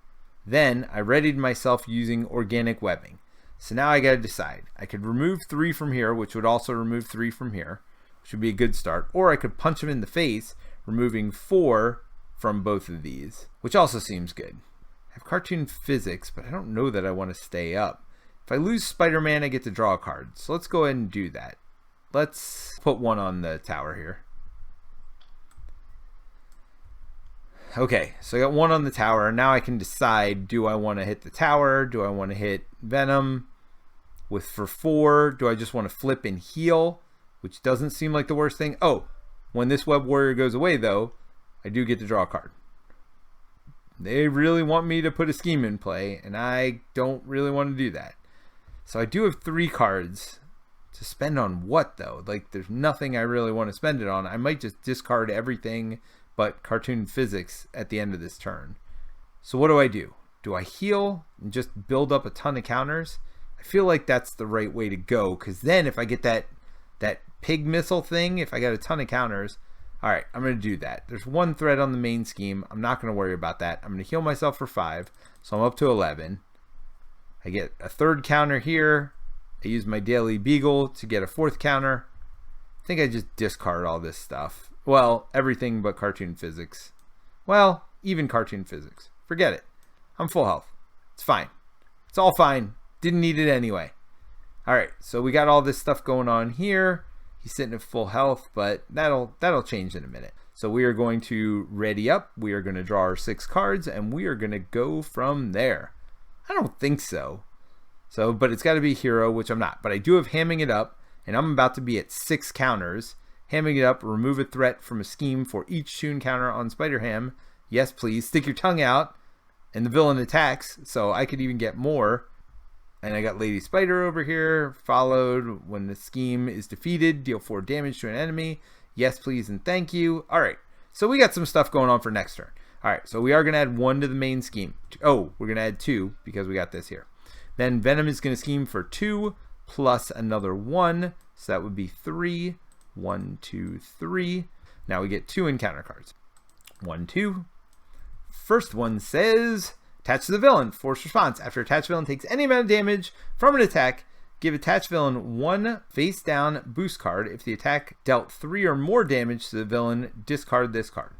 Then I readied myself using organic webbing. So now I gotta decide. I could remove 3 from here, which would also remove 3 from here, which would be a good start. Or I could punch him in the face, removing 4 from both of these, which also seems good. I have cartoon physics, but I don't know that I want to stay up. If I lose Spider-Man, I get to draw a card. So let's go ahead and do that. Let's put 1 on the tower here. Okay, so I got 1 on the tower. Now I can decide, do I want to hit the tower? Do I want to hit Venom for 4? Do I just want to flip and heal? Which doesn't seem like the worst thing. Oh, when this Web Warrior goes away, though, I do get to draw a card. They really want me to put a scheme in play, and I don't really want to do that. So I do have 3 cards to spend on what, though? Like, there's nothing I really want to spend it on. I might just discard everything but cartoon physics at the end of this turn. So what do? Do I heal and just build up a ton of counters? I feel like that's the right way to go, because then if I get that pig missile thing, if I get a ton of counters, alright, I'm going to do that. There's 1 threat on the main scheme. I'm not going to worry about that. I'm going to heal myself for 5, so I'm up to 11. I get a 3rd counter here. I use my Daily Beagle to get a 4th counter. I think I just discard all this stuff. Well, everything but cartoon physics. Well, even cartoon physics. Forget it. I'm full health. It's fine. It's all fine. Didn't need it anyway. Alright, so we got all this stuff going on here. He's sitting at full health, but that'll change in a minute. So we are going to ready up. We are going to draw our 6 cards, and we are going to go from there. I don't think so. But it's got to be hero, which I'm not. But I do have hamming it up, and I'm about to be at 6 counters. Hamming it up, remove a threat from a scheme for each tune counter on Spider-Ham. Yes, please. Stick your tongue out, and the villain attacks, so I could even get more. And I got Lady Spider over here, followed when the scheme is defeated, deal 4 damage to an enemy. Yes, please, and thank you. Alright, so we got some stuff going on for next turn. Alright, so we are going to add 1 to the main scheme. Oh, we're going to add 2 because we got this here. Then Venom is going to scheme for 2 plus another 1, so that would be 3. 1, 2, 3. Now we get 2 encounter cards. 1, 2. First one says, attach to the villain. Force response. After attached villain takes any amount of damage from an attack, give attached villain 1 face down boost card. If the attack dealt 3 or more damage to the villain, discard this card.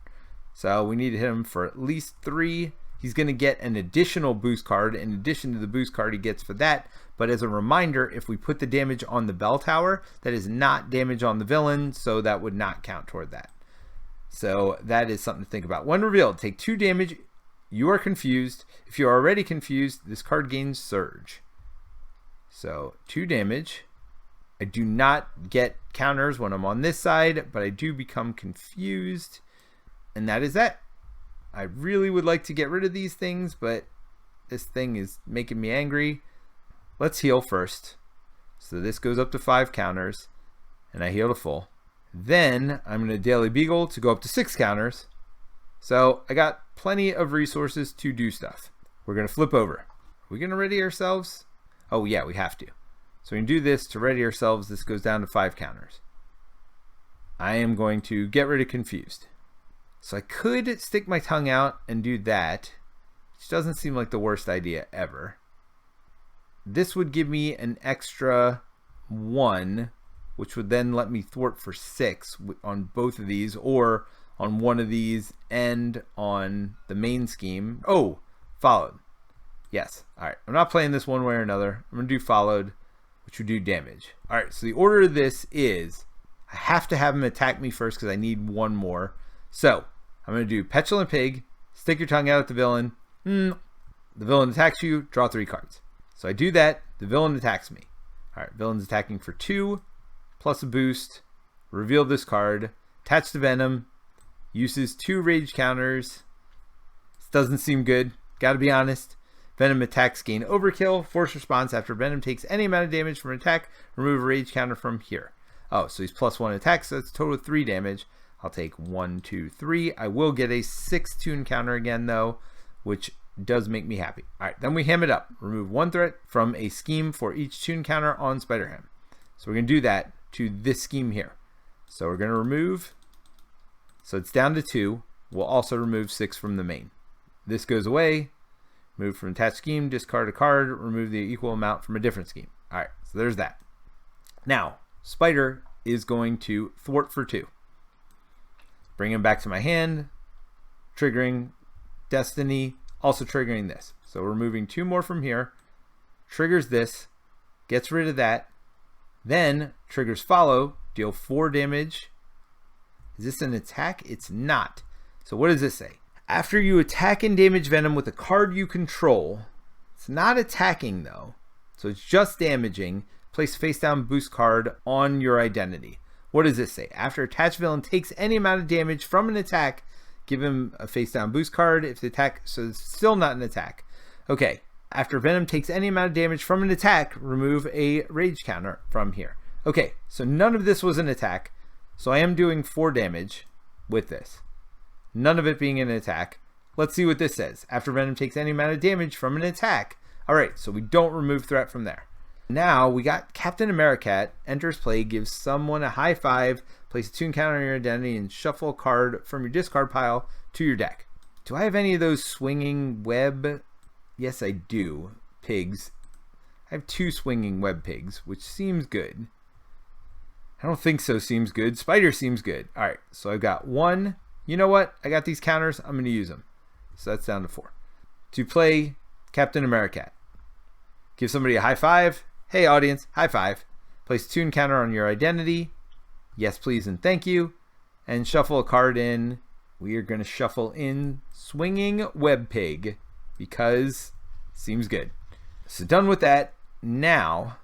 So we need to hit him for at least 3. He's going to get an additional boost card in addition to the boost card he gets for that. But as a reminder, if we put the damage on the bell tower, that is not damage on the villain, so that would not count toward that. So that is something to think about. When revealed, take 2 damage. You are confused. If you are already confused, this card gains Surge. So 2 damage. I do not get counters when I'm on this side, but I do become confused. And that is that. I really would like to get rid of these things, but this thing is making me angry. Let's heal first. So this goes up to 5 counters, and I heal to full. Then I'm going to Daily Beagle to go up to 6 counters. So I got plenty of resources to do stuff. We're going to flip over. Are we going to ready ourselves? Oh yeah, we have to. So we can do this to ready ourselves. This goes down to 5 counters. I am going to get rid of confused. So I could stick my tongue out and do that, which doesn't seem like the worst idea ever. This would give me an extra 1 which would then let me thwart for 6 on both of these, or on one of these and on the main scheme. Oh, followed. Yes. All right. I'm not playing this one way or another. I'm going to do followed, which would do damage. All right. So the order of this is I have to have him attack me first because I need one more. So I'm going to do Petulant Pig, stick your tongue out at the villain. The villain attacks you, draw 3 cards. So I do that. The villain attacks me. All right. Villain's attacking for 2 plus a boost. Reveal this card. Attach the Venom. Uses 2 rage counters. This doesn't seem good. Gotta be honest. Venom attacks gain overkill. Force response after Venom takes any amount of damage from an attack. Remove a rage counter from here. Oh, so he's +1 attack, so that's a total of 3 damage. I'll take 1, 2, 3. I will get a 6 tune counter again, though, which does make me happy. All right, then we ham it up. Remove 1 threat from a scheme for each tune counter on Spider-Ham. So we're going to do that to this scheme here. So we're going to remove... So it's down to 2. We'll also remove 6 from the main. This goes away. Move from attached scheme, discard a card, remove the equal amount from a different scheme. All right, so there's that. Now, Spider is going to thwart for 2. Bring him back to my hand, triggering Destiny, also triggering this. So removing 2 more from here, triggers this, gets rid of that, then triggers follow, deal 4 damage. Is this an attack? It's not. So what does this say? After you attack and damage Venom with a card you control, it's not attacking though, so it's just damaging, place a face down boost card on your identity. What does this say? After attached villain takes any amount of damage from an attack, give him a face down boost card. If the attack, so it's still not an attack. Okay, after Venom takes any amount of damage from an attack, remove a rage counter from here. Okay, so none of this was an attack. So I am doing 4 damage with this. None of it being an attack. Let's see what this says. After Venom takes any amount of damage from an attack. Alright, so we don't remove threat from there. Now we got Captain America enters play, gives someone a high 5, place a tune counter on your identity, and shuffle a card from your discard pile to your deck. Do I have any of those swinging web? Yes, I do. Pigs. I have 2 swinging web pigs, which seems good. I don't think so seems good. Spider seems good. All right, so I've got 1. You know what? I got these counters. I'm going to use them. So that's down to 4. To play Captain America. Give somebody a high 5. Hey, audience, high 5. Place a tune counter on your identity. Yes, please, and thank you. And shuffle a card in. We are going to shuffle in Swinging Web Pig because seems good. So done with that. Now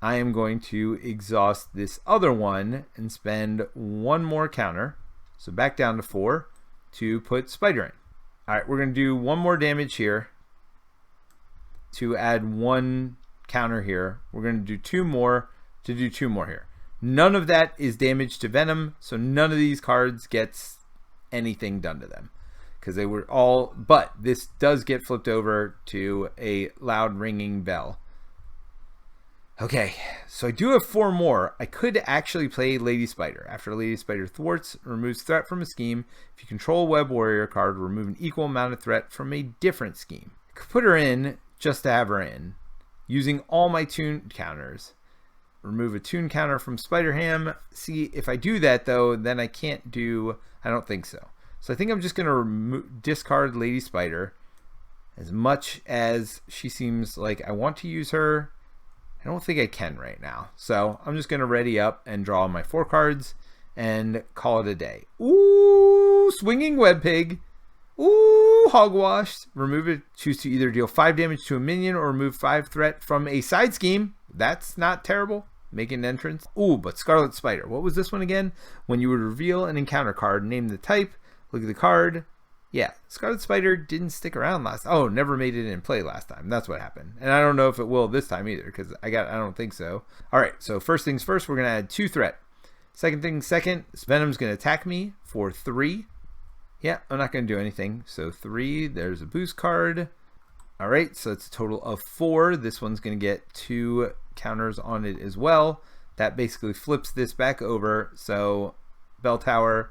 I am going to exhaust this other one and spend 1 more counter. So back down to 4 to put Spider in. All right, we're going to do 1 more damage here to add 1 counter here. We're going to do 2 more to do 2 more here. None of that is damage to Venom, so none of these cards gets anything done to them because they were all, but this does get flipped over to a loud ringing bell. Okay, so I do have 4 more. I could actually play Lady Spider. After Lady Spider thwarts, removes threat from a scheme. If you control a Web Warrior card, remove an equal amount of threat from a different scheme. I could put her in just to have her in, using all my tune counters. Remove a tune counter from Spider-Ham. See, if I do that though, then I can't do, I don't think so. So I think I'm just going to discard Lady Spider. As much as she seems like I want to use her, I don't think I can right now. So I'm just going to ready up and draw my 4 cards and call it a day. Ooh, Swinging Web Pig. Ooh, Hogwash. Remove it. Choose to either deal 5 damage to a minion or remove 5 threat from a side scheme. That's not terrible. Make an entrance. Ooh, but Scarlet Spider. What was this one again? When you would reveal an encounter card, name the type, look at the card. Yeah, Scarlet Spider didn't stick around last. Oh, never made it in play last time. That's what happened. And I don't know if it will this time either because I don't think so. All right, so first things first, we're going to add 2 threat. Second thing second, Venom's going to attack me for 3. Yeah, I'm not going to do anything. So 3, there's a boost card. All right, so it's a total of 4. This one's going to get 2 counters on it as well. That basically flips this back over. So Bell Tower,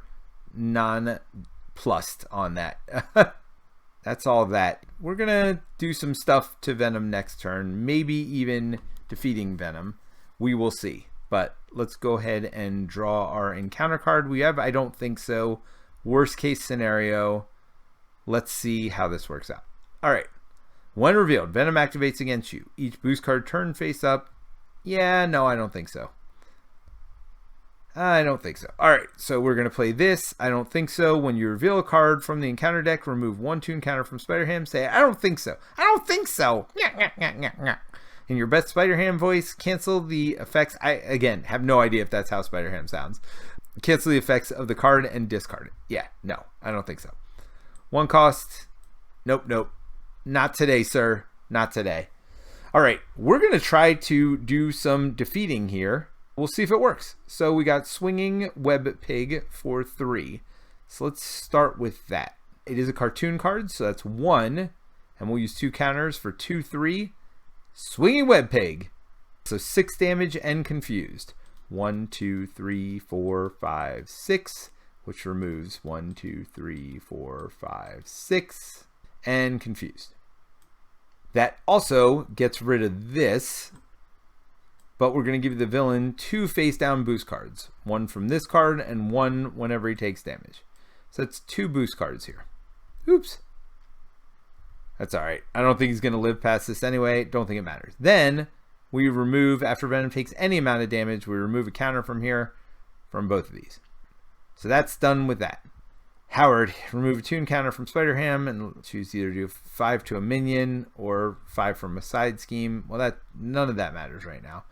non-plussed on that. That's all that. We're going to do some stuff to Venom next turn. Maybe even defeating Venom. We will see. but let's go ahead and draw our encounter card. We have, I don't think so. Worst case scenario. Let's see how this works out. All right. When revealed, Venom activates against you. Each boost card turn face up. Yeah, no, I don't think so. I don't think so. All right, so we're going to play this. I don't think so. When you reveal a card from the encounter deck, remove 1 toon counter from Spider-Ham. Say, I don't think so. I don't think so. In your best Spider-Ham voice, cancel the effects. I, again, have no idea if that's how Spider-Ham sounds. Cancel the effects of the card and discard it. Yeah, no, I don't think so. 1 cost. Nope, nope. Not today, sir. Not today. All right, we're going to try to do some defeating here. We'll see if it works. So we got Swinging Web Pig for 3. So let's start with that. It is a cartoon card, so that's 1. And we'll use 2 counters for 2, 3. Swinging Web Pig. So 6 damage and confused. 1, 2, 3, 4, 5, 6. Which removes 1, 2, 3, 4, 5, 6. And confused. That also gets rid of this. But we're going to give the villain 2 face down boost cards. 1 from this card and 1 whenever he takes damage. So that's 2 boost cards here. Oops. That's alright. I don't think he's going to live past this anyway. Don't think it matters. Then we remove, after Venom takes any amount of damage, we remove a counter from here from both of these. So that's done with that. Howard, remove a toon counter from Spider-Ham and choose either to do 5 to a minion or 5 from a side scheme. Well, that none of that matters right now.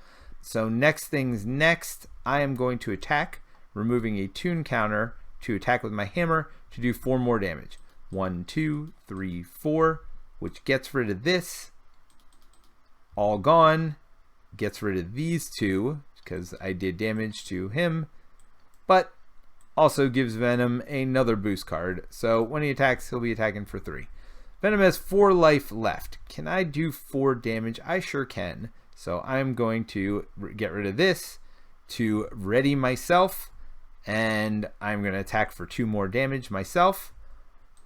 So next things next, I am going to attack, removing a toon counter to attack with my hammer to do 4 more damage. 1, 2, 3, 4, which gets rid of this. All gone. Gets rid of these 2 because I did damage to him, but also gives Venom another boost card. So when he attacks, he'll be attacking for 3. Venom has 4 life left. Can I do 4 damage? I sure can. So I'm going to get rid of this to ready myself, and I'm going to attack for 2 more damage myself.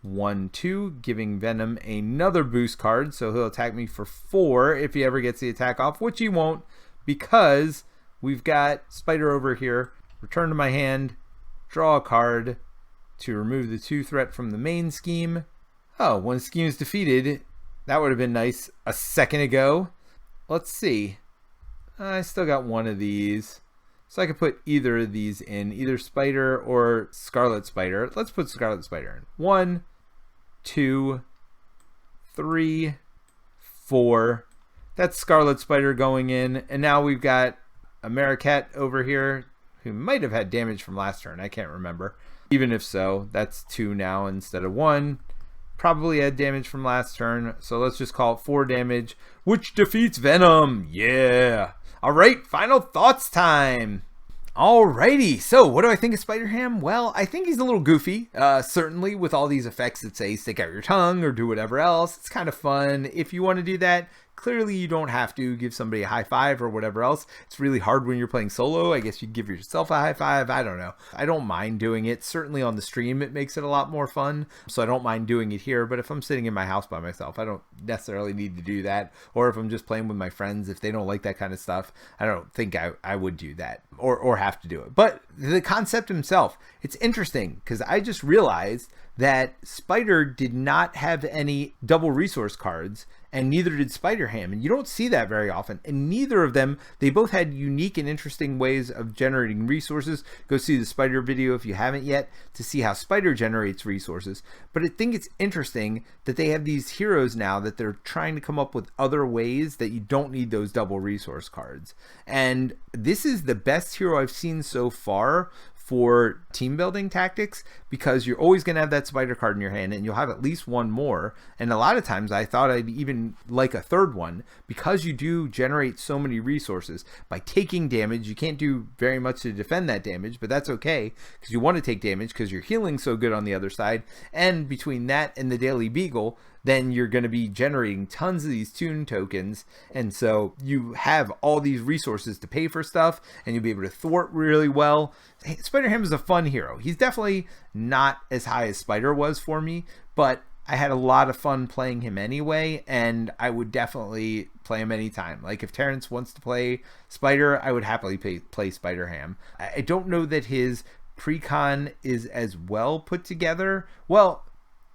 1, 2, giving Venom another boost card, so he'll attack me for 4 if he ever gets the attack off, which he won't because we've got Spider over here. Return to my hand, draw a card to remove the 2 threat from the main scheme. Oh, when scheme is defeated, that would have been nice a second ago. Let's see. I still got 1 of these. So I could put either of these in, either Spider or Scarlet Spider. Let's put Scarlet Spider in. 1, 2, 3, 4. That's Scarlet Spider going in. And now we've got Americat over here who might have had damage from last turn. I can't remember. Even if so, that's 2 now instead of 1. Probably had damage from last turn, so let's just call it 4 damage, which defeats Venom. Yeah. All right, final thoughts time. Alrighty, so what do I think of Spider-Ham? Well, I think he's a little goofy, certainly with all these effects that say stick out your tongue or do whatever else. It's kind of fun. If you want to do that, clearly you don't have to give somebody a high five or whatever else. It's really hard when you're playing solo. I guess you give yourself a high five. I don't know. I don't mind doing it. Certainly on the stream, it makes it a lot more fun. So I don't mind doing it here. But if I'm sitting in my house by myself, I don't necessarily need to do that. Or if I'm just playing with my friends, if they don't like that kind of stuff, I don't think I would do that or have to do it. But the concept himself, it's interesting because I just realized that Spider did not have any double resource cards, and neither did Spider-Ham, and you don't see that very often. And neither of them, they both had unique and interesting ways of generating resources. Go see the Spider video if you haven't yet to see how Spider generates resources. But I think it's interesting that they have these heroes now that they're trying to come up with other ways that you don't need those double resource cards. And this is the best hero I've seen so far for team building tactics, because you're always going to have that Spider card in your hand and you'll have at least 1 more. And a lot of times I thought I'd even like a 3rd one, because you do generate so many resources by taking damage. You can't do very much to defend that damage, but that's okay because you want to take damage because you're healing so good on the other side. And between that and the Daily Beagle, then you're going to be generating tons of these toon tokens, and so you have all these resources to pay for stuff, and you'll be able to thwart really well. Spider-Ham is a fun hero. He's definitely not as high as Spider was for me, but I had a lot of fun playing him anyway, and I would definitely play him anytime. Like if Terrence wants to play Spider, I would happily play Spider-Ham. I don't know that his precon is as well put together. Well,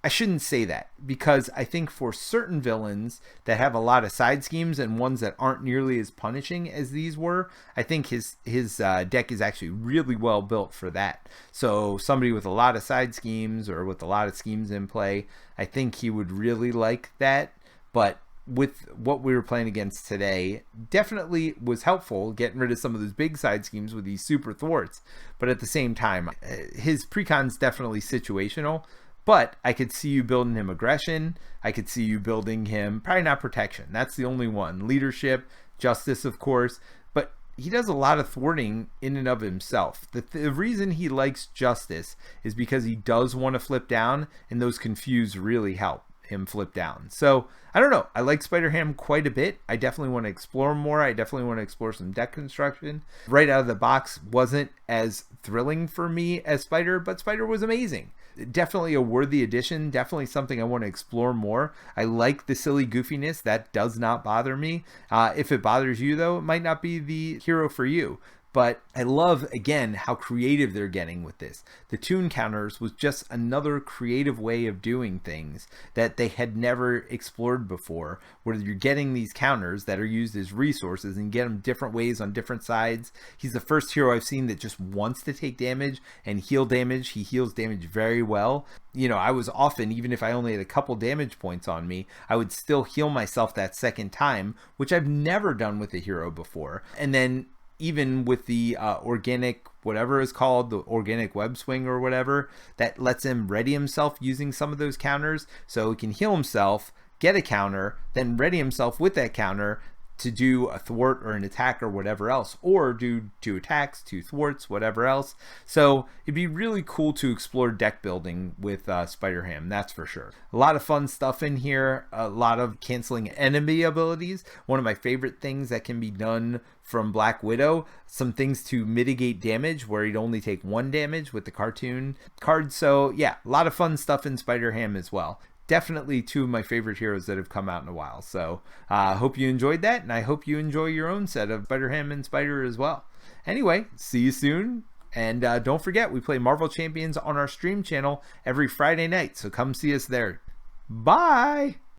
I shouldn't say that, because I think for certain villains that have a lot of side schemes and ones that aren't nearly as punishing as these were, I think his deck is actually really well built for that. So somebody with a lot of side schemes or with a lot of schemes in play, I think he would really like that. But with what we were playing against today, definitely was helpful getting rid of some of those big side schemes with these super thwarts. But at the same time, his precon's definitely situational. But I could see you building him aggression. I could see you building him, probably not protection. That's the only one. Leadership, justice, of course. But he does a lot of thwarting in and of himself. The reason he likes justice is because he does want to flip down, and those confuse really help him flip down. So I don't know. I like Spider-Ham quite a bit. I definitely want to explore more. I definitely want to explore some deck construction. Right out of the box wasn't as thrilling for me as Spider, but Spider was amazing. Definitely a worthy addition. Definitely something I want to explore more. I like the silly goofiness. That does not bother me. If it bothers you, though, it might not be the hero for you. But I love, again, how creative they're getting with this. The tune counters was just another creative way of doing things that they had never explored before, where you're getting these counters that are used as resources and get them different ways on different sides. He's the first hero I've seen that just wants to take damage and heal damage. He heals damage very well. You know, I was often, even if I only had a couple damage points on me, I would still heal myself that second time, which I've never done with a hero before. And then even with the organic, whatever is called, the organic web swing or whatever, that lets him ready himself using some of those counters, so he can heal himself, get a counter, then ready himself with that counter to do a thwart or an attack or whatever else, or do 2 attacks, 2 thwarts, whatever else. So it'd be really cool to explore deck building with Spider-Ham, that's for sure. A lot of fun stuff in here, a lot of canceling enemy abilities. One of my favorite things that can be done from Black Widow, some things to mitigate damage where he'd only take 1 damage with the cartoon card. So yeah, a lot of fun stuff in Spider-Ham as well. Definitely 2 of my favorite heroes that have come out in a while. So I hope you enjoyed that, and I hope you enjoy your own set of Spider-Ham and Spider as well. Anyway, see you soon. And don't forget, we play Marvel Champions on our stream channel every Friday night, so come see us there. Bye!